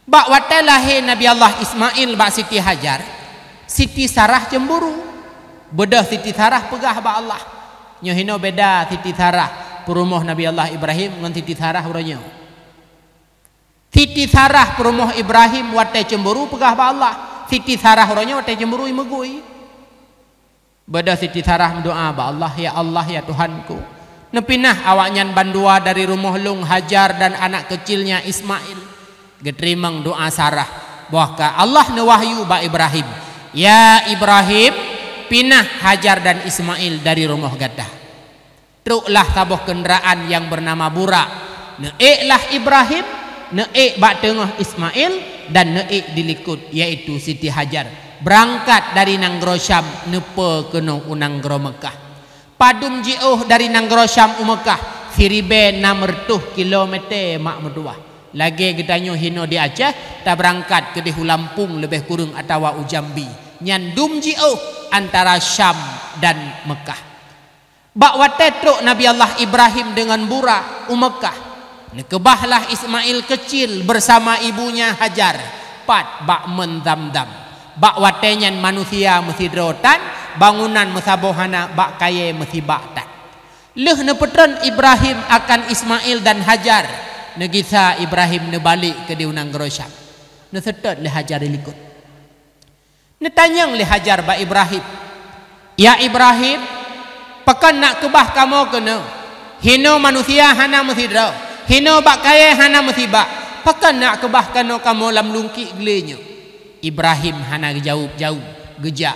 bak wate lahir Nabi Allah Ismail bak Siti Hajar Siti Sarah cemburu bedah Siti Sarah pegah bak Allah nyohino beda Siti Sarah perumoh Nabi Allah Ibrahim dengan Siti Sarah uranyo Siti Sarah perumoh Ibrahim wate cemburu pegah bak Allah Siti Sarah uranyo wate cemburu imegui beda Siti Sarah mendoa bak Allah ya Tuhanku nepinah awaknya bandua dari rumah lung Hajar dan anak kecilnya Ismail geterimang doa Sarah bahwa Allah nawahyu ba Ibrahim ya Ibrahim pinah Hajar dan Ismail dari rumah gadah truklah tabuh kenderaan yang bernama Burak neiklah Ibrahim neik bak tengah Ismail dan neik dilikut yaitu Siti Hajar berangkat dari Nanggro Syam nepe kena Nanggro Mekah padum jauh dari Nanggro Syam Mekah siribe 600 kilometer mak medua lagi gedanyo hino di Aceh tak berangkat ke di Lampung lebih kurang atau Jambi nyandum jauh antara Syam dan Mekah bak wate truk Nabi Allah Ibrahim dengan Burak Mekah nekebahlah Ismail kecil bersama ibunya Hajar pat bak mendam-dam bak wate nyan manusia mesti drotan bangunan musabohana bak kaya mesti baktan leh nepetron Ibrahim akan Ismail dan Hajar negisa Ibrahim nebalik ke di Nanggro Syam nesetot le Hajar dilikut netanyang le Hajar ba Ibrahim ya Ibrahim pekan nak kebah kamu kena hino manusia hana mesidrau hino bak kaya hana musibah pekan nak kebah kena kamu lam lungki gelenyo Ibrahim hana jauh-jauh gejak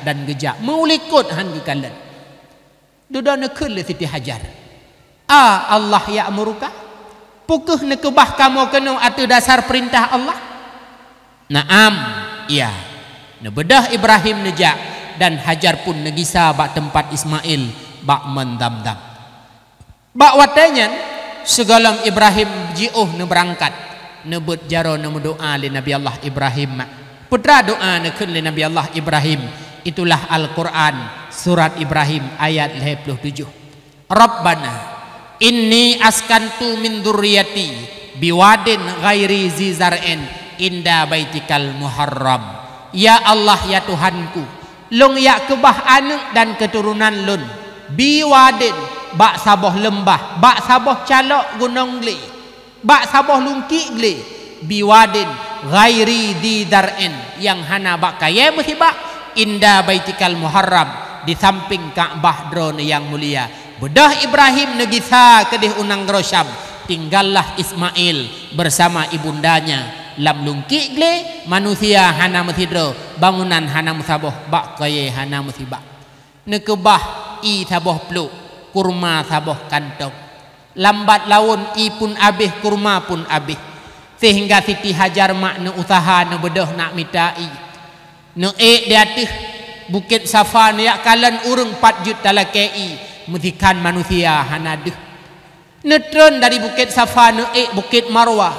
dan gejak meulikut han gekalan dudana keul le Siti Hajar Allah ya amuruka pukuh nekebah kamu kena atas dasar perintah Allah naam iya nebedah Ibrahim nejak dan Hajar pun negisa bak tempat Ismail bak mendam-dam bak watanya segalam Ibrahim jiuh ne berangkat nebut jaro ne doa li Nabi Allah Ibrahim putra doa ne keun li Nabi Allah Ibrahim itulah Al-Quran surat Ibrahim ayat 57 Rabbana inni askantu min dzurriyyati biwadin ghairi zizar'in inda baitikal muharram ya Allah ya Tuhanku, long ya kebah anak dan keturunan lun biwadin bak saboh lembah, bak saboh calok gunung gli, bak saboh lungki gli, biwadin ghairi di dar'in, yang hana bak kaya musibak inda baitikal muharram, di samping Ka'bah drone yang mulia. Bedah Ibrahim negisa kedih unang Rosyam, tinggallah Ismail bersama ibundanya lam lungki gle, manusia hana musidro, bangunan hana musaboh bak kaya hana musibak. Nekebah i saboh peluk, kurma saboh kantong, lambat laun i pun abih, kurma pun abih, sehingga Siti Hajar mak ne usaha ne bedah nak mitai ne di atas Bukit Safa ne yak kalan urang 4 juta lakei musikan manusia hanaduh. Netron dari Bukit Safa ne Bukit Marwah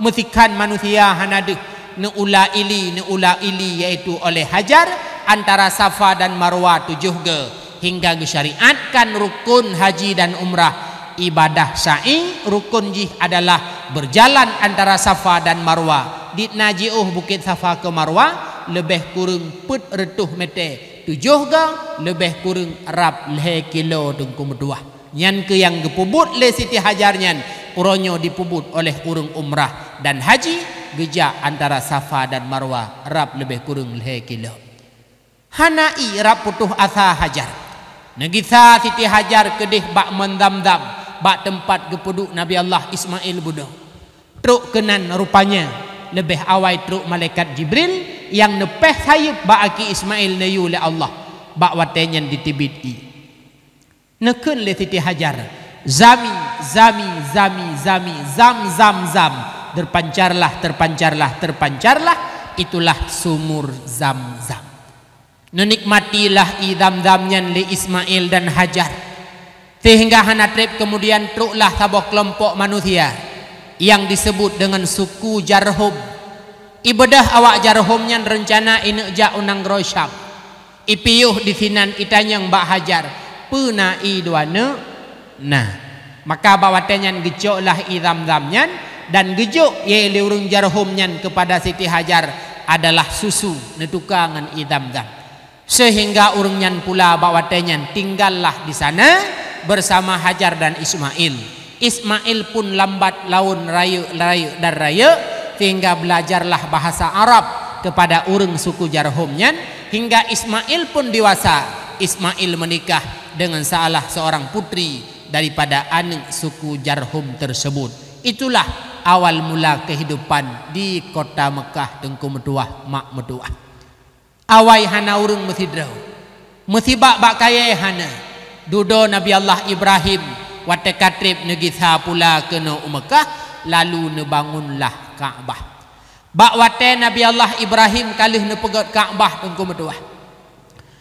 musikan manusia hanaduh. Ne ula ili yaitu oleh Hajar antara Safa dan Marwah 7 ge, hingga disyariatkan rukun haji dan umrah. Ibadah sa'i rukun jih adalah berjalan antara Safa dan Marwah. Di najiuh Bukit Safa ke Marwah lebih kurang put retuh mete 7 ga, lebih kurang rap leh kilo dengku medua. Nyan ke yang gepubut le Siti Hajar nyan uronyo dipubut oleh urang umrah dan haji geja antara Safa dan Marwah rap lebih kurang leh kilo. Hanai rap putuh asa Hajar. Negisa Siti Hajar kedih bak mendam-dam bak tempat gepuduk Nabi Allah Ismail budo. Truk kenan rupanya lebih awai truk malaikat Jibril yang nepeh sayup bak aki Ismail nayu le Allah bak watenyan ditibit i. Nekun le Siti Hajar zam terpancarlah itulah sumur Zam-Zam. Menikmatilah i zam-zamnyan le Ismail dan Hajar, sehingga hanatrip kemudian truklah saboh kelompok manusia yang disebut dengan suku Jarhum. Ibadah awak Jarhumnyan rencana inekja unang Rosyam ipiyuh di sinan itanyang bak Hajar puna i duana. Nah maka bawatenyan gejoklah i zam-zamnyan, dan gejok ye urang Jarhumnyan kepada Siti Hajar adalah susu netukangan i zam-zam, sehingga urangnya pula bawatenyan tinggallah di sana bersama Hajar dan Ismail. Ismail pun lambat laun raya dan raya, sehingga belajarlah bahasa Arab kepada urang suku Jarhumnyan, hingga Ismail pun dewasa. Ismail menikah dengan salah seorang putri daripada anak suku Jarhum tersebut. Itulah awal mula kehidupan di kota Mekah dengku meduah mak meduah. Awai hana urang mesidrau mesibak bak kaya hana dudo Nabi Allah Ibrahim wate katrib negisa pula kena Mekah, lalu ne bangunlah Ka'bah. Bak wate Nabi Allah Ibrahim kalih ne pegat Ka'bah dengku meduah.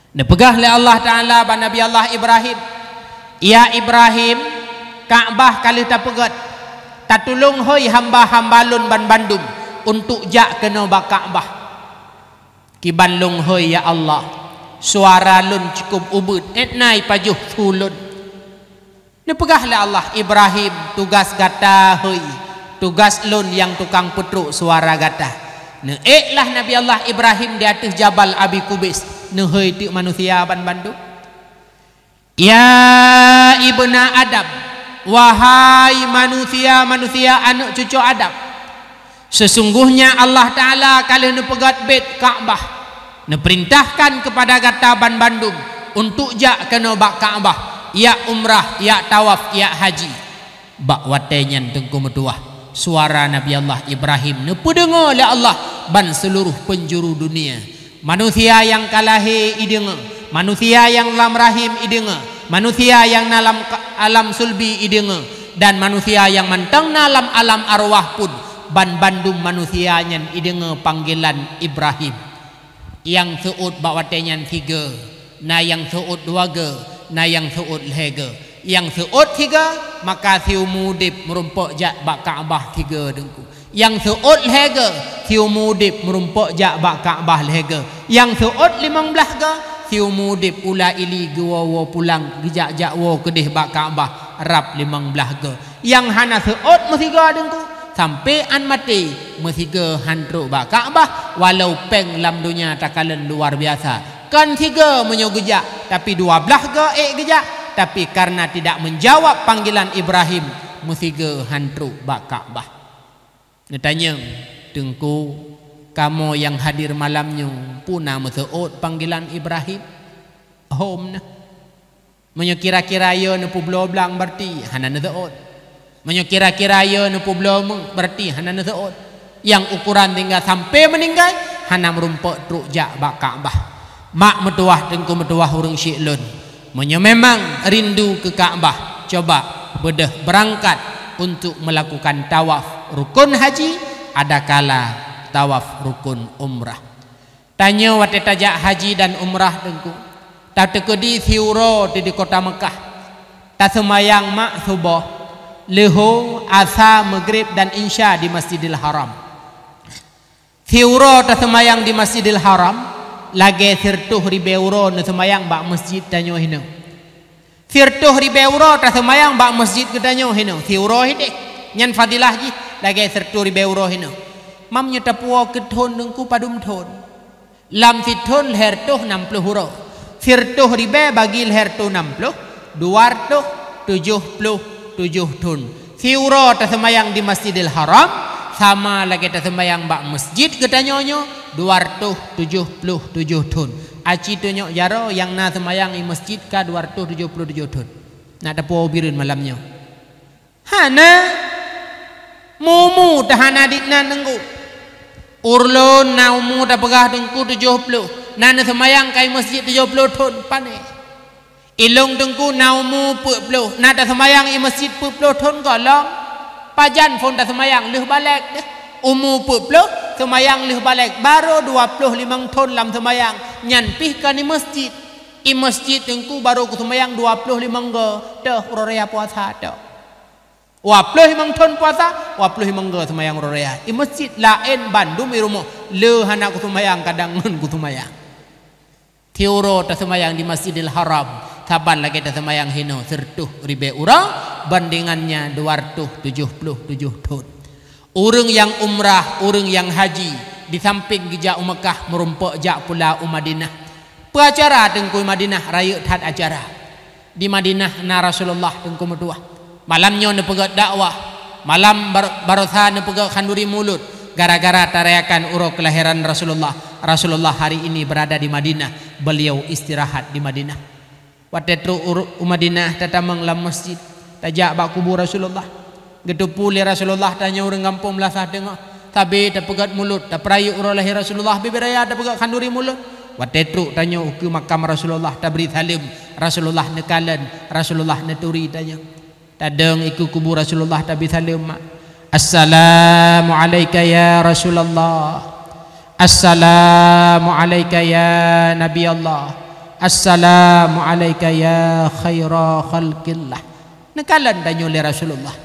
Ne pegah le Allah Taala ba Nabi Allah Ibrahim, ya Ibrahim, Ka'bah kalih ta pegat, ta tulung hoi hamba-hamba lun ban bandum untuk jak kena bak Ka'bah. Kiban long hoi ya Allah, suara lun cukup ubud etnai pajuh tulun. Ni pegahlah Allah Ibrahim tugas gata hoi, tugas lun yang tukang petruk suara gata. Ne lah Nabi Allah Ibrahim di atas Jabal Abi Kubis, ne hoi ti manusia ban bandung. Ya ibna Adam, wahai manusia anak cucu Adam, sesungguhnya Allah Ta'ala kalau ne pegat bait Ka'bah, ne perintahkan kepada gata ban bandung untuk jak kena bak Ka'bah, ya umrah, ya tawaf, ya haji. Bak watenyan tengku meduah suara Nabi Allah Ibrahim ne pedengar oleh Allah ban seluruh penjuru dunia. Manusia yang kalahi idengar, manusia yang lam rahim idengar, manusia yang dalam alam sulbi idengar, dan manusia yang mantang dalam alam arwah pun ban bandung manusianya idengar panggilan Ibrahim. Yang seut bawatenyan 3, na yang seut 2, na yang seut 3. Yang seut 3 maka siu mudip merumpok jak bak Ka'bah 3 dengku. Yang seut 3 siu mudip merumpok jak bak Ka'bah 3. Yang seut 15 ke siu mudip ula ili gewawo pulang gejak-jak wo kedih bak Ka'bah rap 15 ke. Yang hana seut 3 dengku sampai an mati mesiga hantruk ba Kaabah walau peng lam dunia takalan luar biasa kan 3 menyogejak tapi 12 gejak tapi karena tidak menjawab panggilan Ibrahim mesiga hantruk ba Kaabah. Ditanya tengku kamu yang hadir malamnya puna meseot panggilan Ibrahim home na menyo kira-kira ya nepu bloblang berarti hana neseot menyo kira-kira ya nepu blom berarti hana neseot yang ukuran tinggal sampai meninggal hana merumpok truk jak ba Kaabah. Mak metuah tengku metuah urang syiklun menyo memang rindu ke Kaabah coba bedah berangkat untuk melakukan tawaf rukun haji ada kala tawaf rukun umrah. Tanya wate tajak haji dan umrah tengku tak tekedi siuro di kota Mekah tak semayang mak subuh leho asa maghrib dan insya di Masjidil Haram. Siuro tak semayang di Masjidil Haram lagi sirtuh ribu euro na semayang bak masjid tanyo hino sirtuh ribu euro tak semayang bak masjid ke tanyo hino siuro hide nyan fadilah ji lagi sirtuh ribu euro hino mam nyetapuo ke thon nengku padum thon lam si thon hertuh 60 euro sirtuh ribu bagi hertuh 60 277 thon siuro tak semayang di Masjidil Haram sama lagi tak sembahyang bak masjid ketanyonyo 277 thun. Aci tunyo jaro yang na sembahyang di masjid ka 277 thun. Nak dapo birin malamnya. Hana mumu tahana dikna nengku. Urlon naumu ta pegah dengku 70. Nana sembahyang kai masjid 70 thun pane. Ilung dengku naumu 40. Nada sembahyang di masjid 40 thun kolong. Pajan pun tak semayang leh balik deh. Umur 40 semayang leh balik baru 25 ton lam semayang nyanpih kan di masjid. I masjid tengku baru ku semayang 25 go dah urorea puasa dah. 25 ton puasa 25 go semayang urorea. I masjid lain Bandung i rumah leh anak ku semayang kadang ngun ku semayang. Tiuro tak semayang di Masjidil Haram. Saban lagi tak semayang hino sertuh ribu orang bandingannya 277 ton. Orang yang umrah, orang yang haji di samping gejak Mekah merumpok jak pula Madinah. Pengacara tengku Madinah raya tad acara. Di Madinah na Rasulullah tengku metuah. Malamnya ne pegat dakwah. Malam barosa ne pegat khanduri mulut gara-gara tarayakan uruk kelahiran Rasulullah. Rasulullah hari ini berada di Madinah. Beliau istirahat di Madinah. Waktu itu Madinah tatamang lam masjid tajak bak kubur Rasulullah getupu li Rasulullah tanya orang kampung belasah tengok tapi tak pegat mulut tak perayu urang lahir Rasulullah bibiraya tak pegat khanduri mulut waktu itu tanya ke makam Rasulullah tak beri salim Rasulullah nekalan Rasulullah neturi tanya tadeng iku kubur Rasulullah tak beri salim assalamu alayka ya Rasulullah assalamu alayka ya Nabi Allah assalamu alayka ya khaira khalqillah. Nekalan tanya oleh Rasulullah.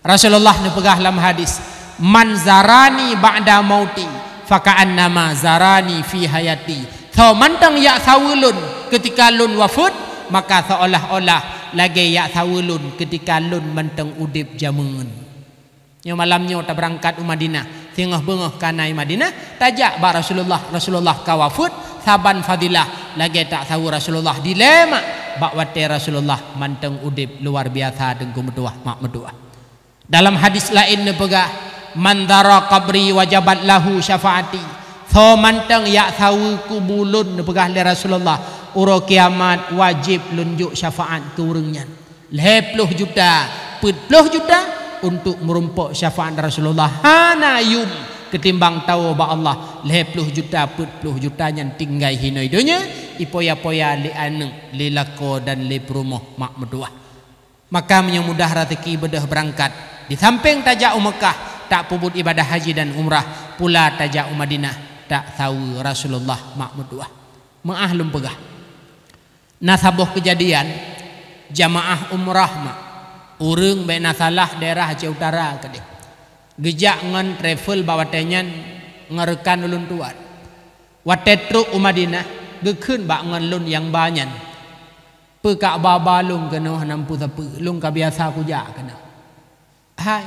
Rasulullah ne pegah dalam hadis, man zarani ba'da mauti faka'annama zarani fi hayati. So mantang ya sawulun ketika lun wafat maka seolah-olah lagi ya sawulun ketika lun mantang udip jamun. Yang malamnya tak berangkat Madinah tengah bengah kanai Madinah tajak ba Rasulullah kawafut saban fadilah lagi tak tahu Rasulullah dilema bak wate Rasulullah manteng udip luar biasa dengku meduah mak meduah. Dalam hadis lain ne pegah mandara qabri wajabat lahu syafaati. So manteng ya tahu kubulun ne pegah le Rasulullah uro kiamat wajib lunjuk syafaat ke urangnya. 10 juta 40 juta untuk merumpok syafaat Rasulullah hana yum ketimbang tahu ba Allah 10 juta 40 juta yang tinggal hinoi dunia ipoya-poya li anak li lako dan li perumoh mak meduah. Maka menyemudah rezeki bedah berangkat di samping tajak Mekah tak puput ibadah haji dan umrah pula tajak Madinah tak tahu Rasulullah mak meduah. Mengahlum pegah nasabuh kejadian jamaah umrah mak urang baik nasalah daerah Aceh Utara kadeh gejak ngan travel bawatannya ngerekan ulun tuan watetru Madinah gekun bak ngan lun yang banyak pekak baba lung kena nampu sapu lung ka biasa ku jak kena hai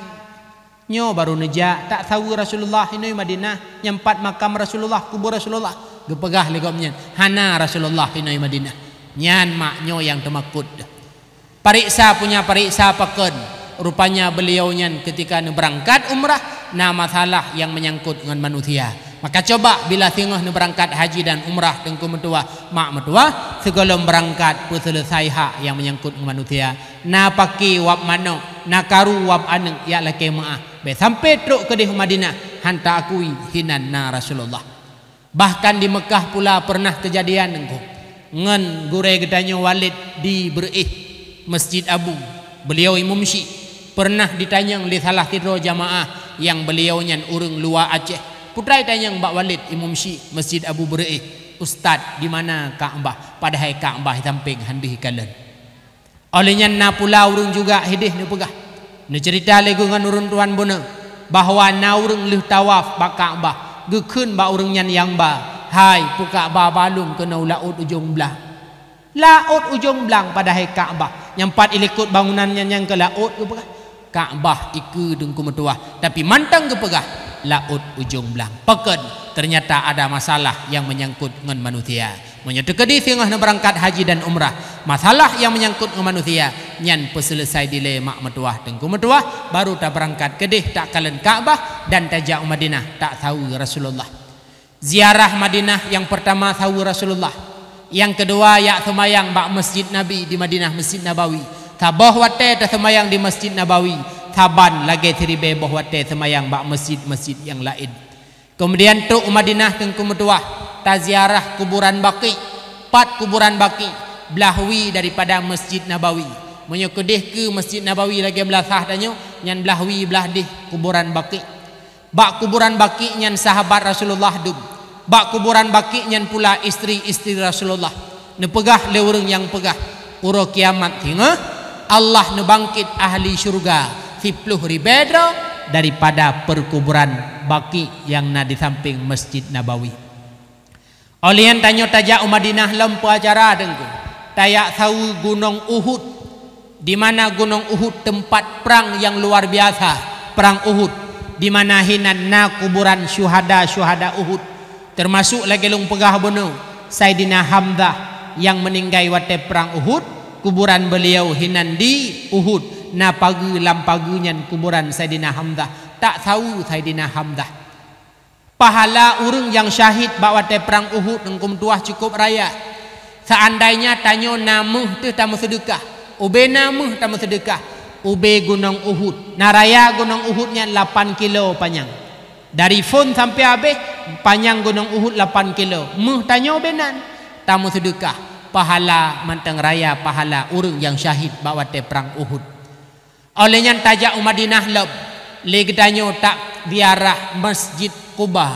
Nyo baru nejak tak tahu Rasulullah ini Madinah nyempat makam Rasulullah, kubur Rasulullah. Gepegah legomnya hana Rasulullah ini Madinah. Nyan mak nyo yang temakut. Pariksa punya pariksa pakon. Rupanya beliau nyan ketika berangkat umrah na masalah yang menyangkut dengan manusia. Maka coba bila tengah berangkat haji dan umrah tengku metua mak metua sebelum berangkat pun selesai hak yang menyangkut dengan manusia. Na paki wap mano na karu wap aneng ya laki maah. Be sampai truk ke di Madinah hanta akui hinan na Rasulullah. Bahkan di Mekah pula pernah kejadian engkau. Ngen gure gedanya Walid di Berih Masjid Abu. Beliau Imam Syi pernah ditanya oleh salah tidur jamaah yang beliau nyan urang luar Aceh. Putrai tanya Mbak Walid Imam Syi Masjid Abu Berih, Ustaz di mana Kaabah? Padahal Kaabah samping handih kalian. Olehnya na pula urang juga hidih ni pegah. Ni cerita lagi dengan urang tuan bona bahawa na urang leh tawaf ba Kaabah. Gekeun ba urang nyan yang ba. Hai puka ba balung kena laut ujung belah. Laut ujung belang padahal Kaabah. Nyampat ilikut bangunannya yang ke laut ke pegah. Kaabah iku dengku metuah tapi mantang ke pegah. Laut ujung belang. Pekan ternyata ada masalah yang menyangkut dengan manusia. Menyedekadi tengah berangkat haji dan umrah. Masalah yang menyangkut dengan manusia. Nyan selesai dile mak metuah tengku metuah baru tak berangkat kedih tak kalen Kaabah dan tajak Madinah tak tahu Rasulullah. Ziarah Madinah yang pertama tahu Rasulullah. Yang kedua ya semayang bak Masjid Nabi di Madinah Masjid Nabawi. Tabah wate ta semayang di Masjid Nabawi. Taban lagi seribe bahwate semayang bak masjid-masjid yang lain. Kemudian tu Madinah tengku metuah taziarah kuburan Baqi. 4 kuburan Baqi belahwi daripada Masjid Nabawi. Menyokedih ke Masjid Nabawi lagi belah sah danyo nyan belahwi belah dih kuburan Baqi. Bak kuburan Baqi nyan sahabat Rasulullah dum. Bak kuburan Baqi nyan pula istri-istri Rasulullah. Ne pegah le urang yang pegah. Uro kiamat hingga Allah ne bangkit ahli syurga 10 ribu daripada perkuburan Baqi yang na di samping Masjid Nabawi. Olian tanya tajak Madinah lempu acara dengku. Tayak tahu Gunung Uhud. Di mana Gunung Uhud tempat perang yang luar biasa, perang Uhud. Di mana hinan na kuburan syuhada Uhud. Termasuk lagi lung pegah bono Saidina Hamzah yang meninggal waktu perang Uhud. Kuburan beliau hinan di Uhud. Na pagi lampagunya kuburan Saidina Hamzah. Tak tahu Saidina Hamzah. Pahala urang yang syahid bawa te perang Uhud engkum tuah cukup raya. Seandainya tanyo namuh tu tamu sedekah. Ube namuh tamu sedekah. Ube Gunung Uhud. Naraya Gunung Uhudnya 8 kilo panjang. Dari phone sampai habis panjang Gunung Uhud 8 kilo. Muh tanyo benan tamu sedekah. Pahala manteng raya pahala urang yang syahid bawa te perang Uhud. Olehnya tajak Madinah leb legdanyo tak ziarah Masjid Quba.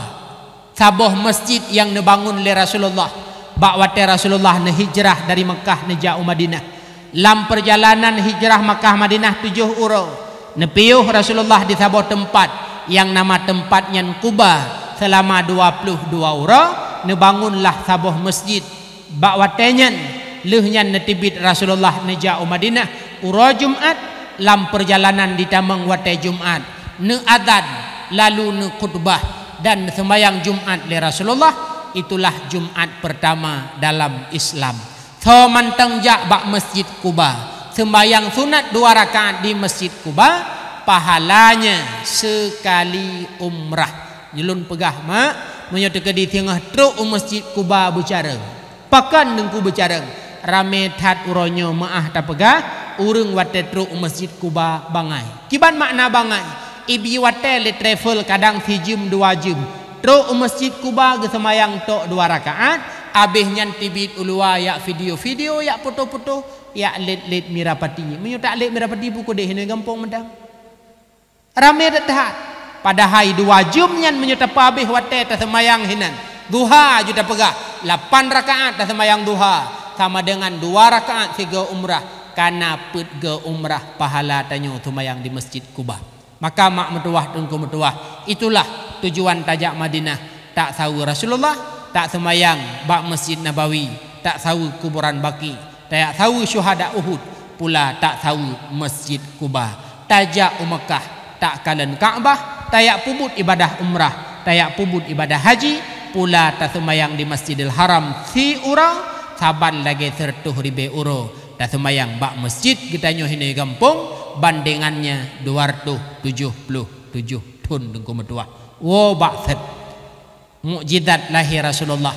Saboh masjid yang dibangun oleh Rasulullah. Bakwate Rasulullah ne hijrah dari Mekah nejak Madinah. Lam perjalanan hijrah Mekah Madinah 7 uro. Ne piuh Rasulullah di saboh tempat yang nama tempatnya Quba selama 22 uro. Ne bangunlah saboh masjid. Bakwatenya lehnya ne tibit Rasulullah nejak Madinah uro Jumat. Lam perjalanan di tamang wate Jumat ne adzan lalu ne khutbah dan sembahyang Jumat le Rasulullah. Itulah Jumat pertama dalam Islam. So mantang jak bak Masjid Quba sembahyang sunat 2 rakaat di Masjid Quba pahalanya sekali umrah. Nyelun pegah mak menyoteke di tengah truk Masjid Quba bicara pakan dengku bicara rame tat uronyo maah ta pegah urang wate truk Masjid Quba bangai. Kiban makna bangai? Ibi wate le travel kadang 1 jam 2 jam. Truk Masjid Quba ge semayang tok 2 rakaat, abih nyan tibit ulua ya video-video ya foto-foto ya let Mirapati. Menyo tak let Mirapati buku deh ni gampang mendang. Rame dah. Padahal 2 jam nyan menyo tapa abih wate ta semayang hinan. Duha juta pegah 8 rakaat ta semayang duha sama dengan 2 rakaat 3 umrah. Karena pergi umrah pahala tanyo tumayang di Masjid Quba. Maka mak metuah tengku metuah itulah tujuan tajak Madinah. Tak tahu Rasulullah, tak semayang bak Masjid Nabawi, tak tahu kuburan Baqi, tak tahu syuhada Uhud, pula tak tahu Masjid Quba. Tajak Mekah tak kalan Kaabah, tayak pubut ibadah umrah, tayak pubut ibadah haji, pula tasumayang di Masjidil Haram si urang, saban lagi 100,000 euro. Tasumayang bak masjid kita nyoh ini kampung, bandingannya 277 tun dengku metua. Wo bak set. Mukjizat lahir Rasulullah.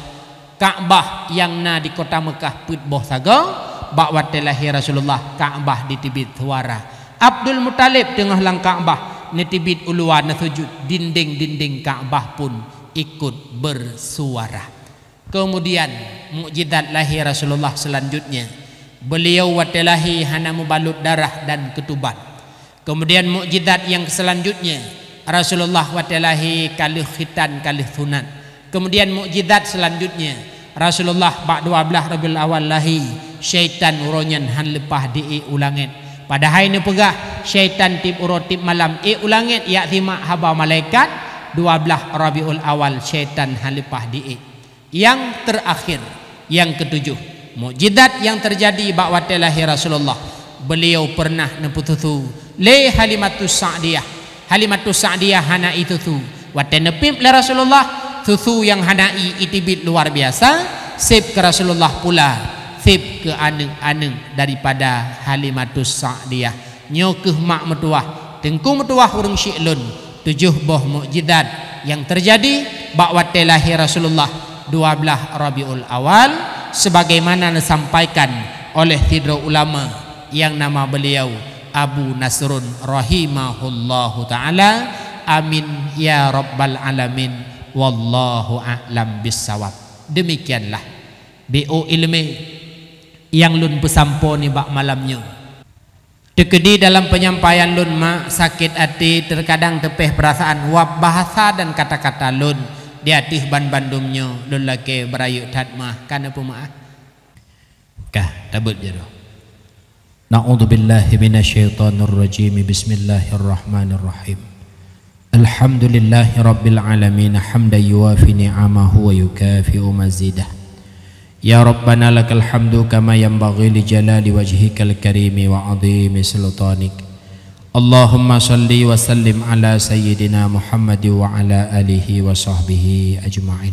Kaabah yang na di kota Mekah put boh saga, bak wate lahir Rasulullah, Kaabah ditibit suara. Abdul Muttalib tengah lang Kaabah nitibit uluan sujud, dinding-dinding Kaabah pun ikut bersuara. Kemudian mukjizat lahir Rasulullah selanjutnya, beliau watelahi hana mubalut darah dan ketuban. Kemudian mukjizat yang selanjutnya, Rasulullah watelahi kalih khitan kalih sunat. Kemudian mukjizat selanjutnya, Rasulullah bak 12 Rabiul Awal lahi, syaitan uronyan han lepah di ulangit. Pada hari ini pegah syaitan tip urotip malam ulangit ya simak haba malaikat 12 Rabiul Awal syaitan han lepah di. Yang terakhir, yang ketujuh, mukjizat yang terjadi bak watelahi Rasulullah, beliau pernah nempututu le Halimatus Sa'diyah. Halimatus Sa'diyah hana itu tu wate nepip le Rasulullah, susu yang hanai itibit luar biasa, sip ke Rasulullah pula, sip ke aneng-aneng daripada Halimatus Sa'diyah. Nyokeh mak metuah, tengku metuah urung syi'lun, 7 boh mukjizat yang terjadi bak wate lahir Rasulullah 12 Rabiul Awal, sebagaimana disampaikan oleh tidro ulama yang nama beliau Abu Nasrun rahimahullahu ta'ala. Amin ya rabbal alamin, wallahu a'lam bissawab. Demikianlah BO ilmi yang lun pesampo ni bak malamnya. Tekedi dalam penyampaian lun mak sakit hati, terkadang tepeh perasaan wab bahasa dan kata-kata lun di hati ban-bandumnya lun laki berayu tatmah kana pemaah kah tabut jero. Na'udzubillahi minasyaitonir rajim. Bismillahirrahmanirrahim. Alhamdulillahi rabbil alamin, hamdan yuwafi ni'amahu wa yukafi'u mazidah. Ya Rabbana lakal hamdu kama yanbaghi li jalali wajhikal karimi wa 'azimi sultanik. Allahumma salli wa sallim ala sayyidina Muhammad wa ala alihi wa sahbihi ajma'in.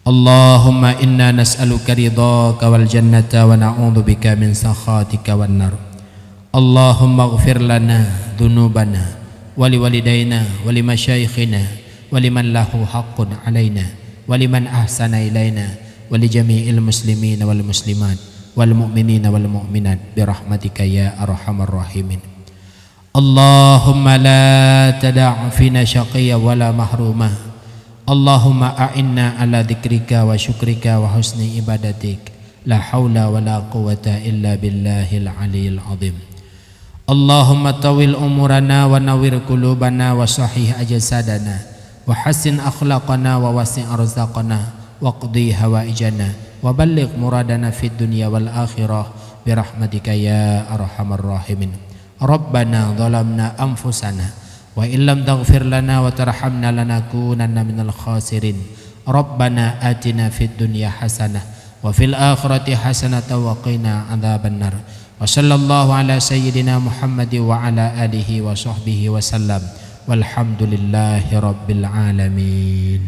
Allahumma inna nas'aluka ridhaka wal jannata wa na'udzubika min sakhatika wan nar. Allahumma ighfir lana dhunubana wa liwalidayna wa limasyayikhina wa liman lahu haqqun alaina wa liman ahsana ilaina wa li jami'il muslimina wal muslimat wal mu'minina wal mu'minat bi rahmatika ya arhamar rahimin. Allahumma la tada' fina syaqiyya wa la mahrumah. Allahumma a'inna ala dzikrika wa syukrika wa husni ibadatik. La haula wa la quwata illa billahil aliyil azim. Allahumma tawil umurana wa nawir qulubana wa sahih ajsadana wa hassin akhlaqana wa wasi' arzaqana wa qdi hawaijana wa balligh muradana fid dunya wal akhirah bi rahmatika ya arhamar rahimin. Rabbana zalamna anfusana wa illam taghfir lana wa tarhamna lanakunanna minal khasirin. Rabbana atina fid dunya hasanah wa fil akhirati hasanah wa qina adzabannar. Wa sallallahu ala sayyidina Muhammad wa ala alihi wa sahbihi wa sallam. Walhamdulillahi rabbil alamin.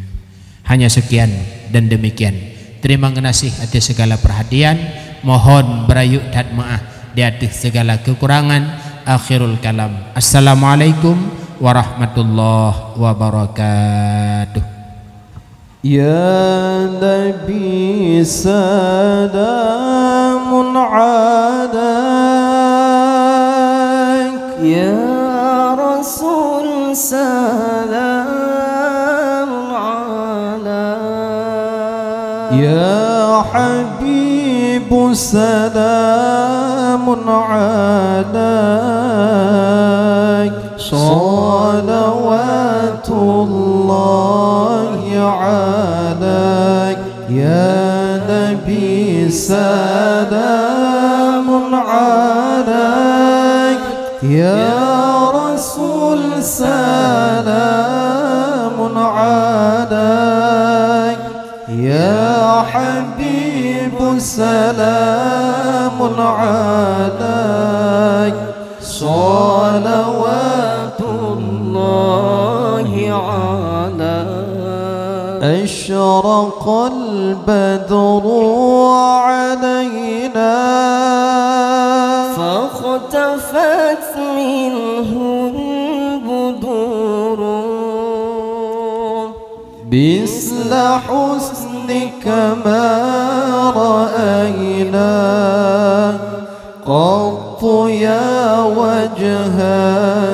Hanya sekian dan demikian. Terima kasih atas segala perhatian. Mohon berayuk dan maaf di atas segala kekurangan. Akhirul kalam. Assalamualaikum warahmatullahi wabarakatuh. Ya Nabi salamun alaik, ya Rasul salamun alaik, ya Habib salamun alaik. Salawatullahi alaik ya Nabi salamun alaik, ya Rasul salamun alaik, ya Habib salamun alaik. Salawatullah أشرق البدر علينا فاختفت منه البدور مثل حسنك ما رأينا قط يا وجه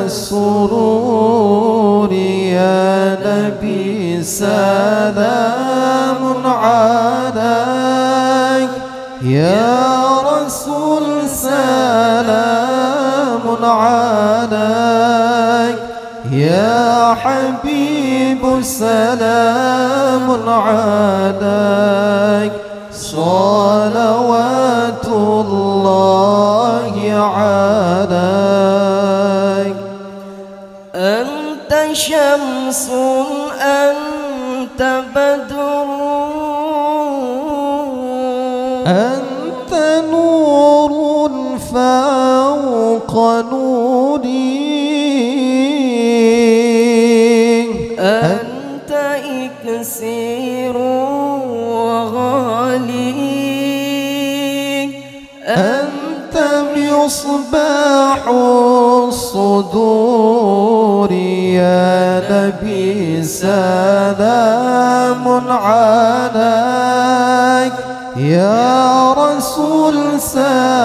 السرور يا نبي سلام عليك يا رسول سلام عليك يا حبيب سلام عليك صلوات الله عليك أنت شمس أنت بدر أنت نور فوق نوري أنت إكسير وغالي أنت مصباح الصدور يا نبي سلام عليك يا رسول سلام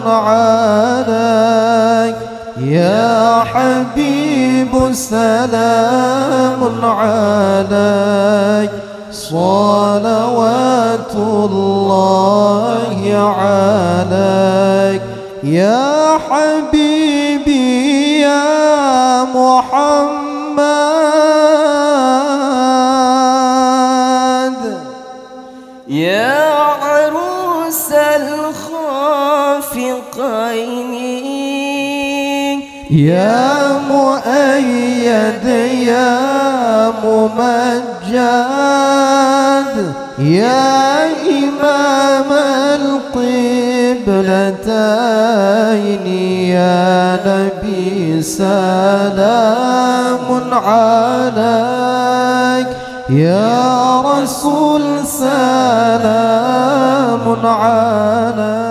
عليك يا حبيب سلام عليك صلوات الله عليك يا حبيبي يا محمد يا عروس الخافقين يا مؤيد يا ممجد يا إمام القبلتين يا نبي سلام عليك يا رسول سلام عليك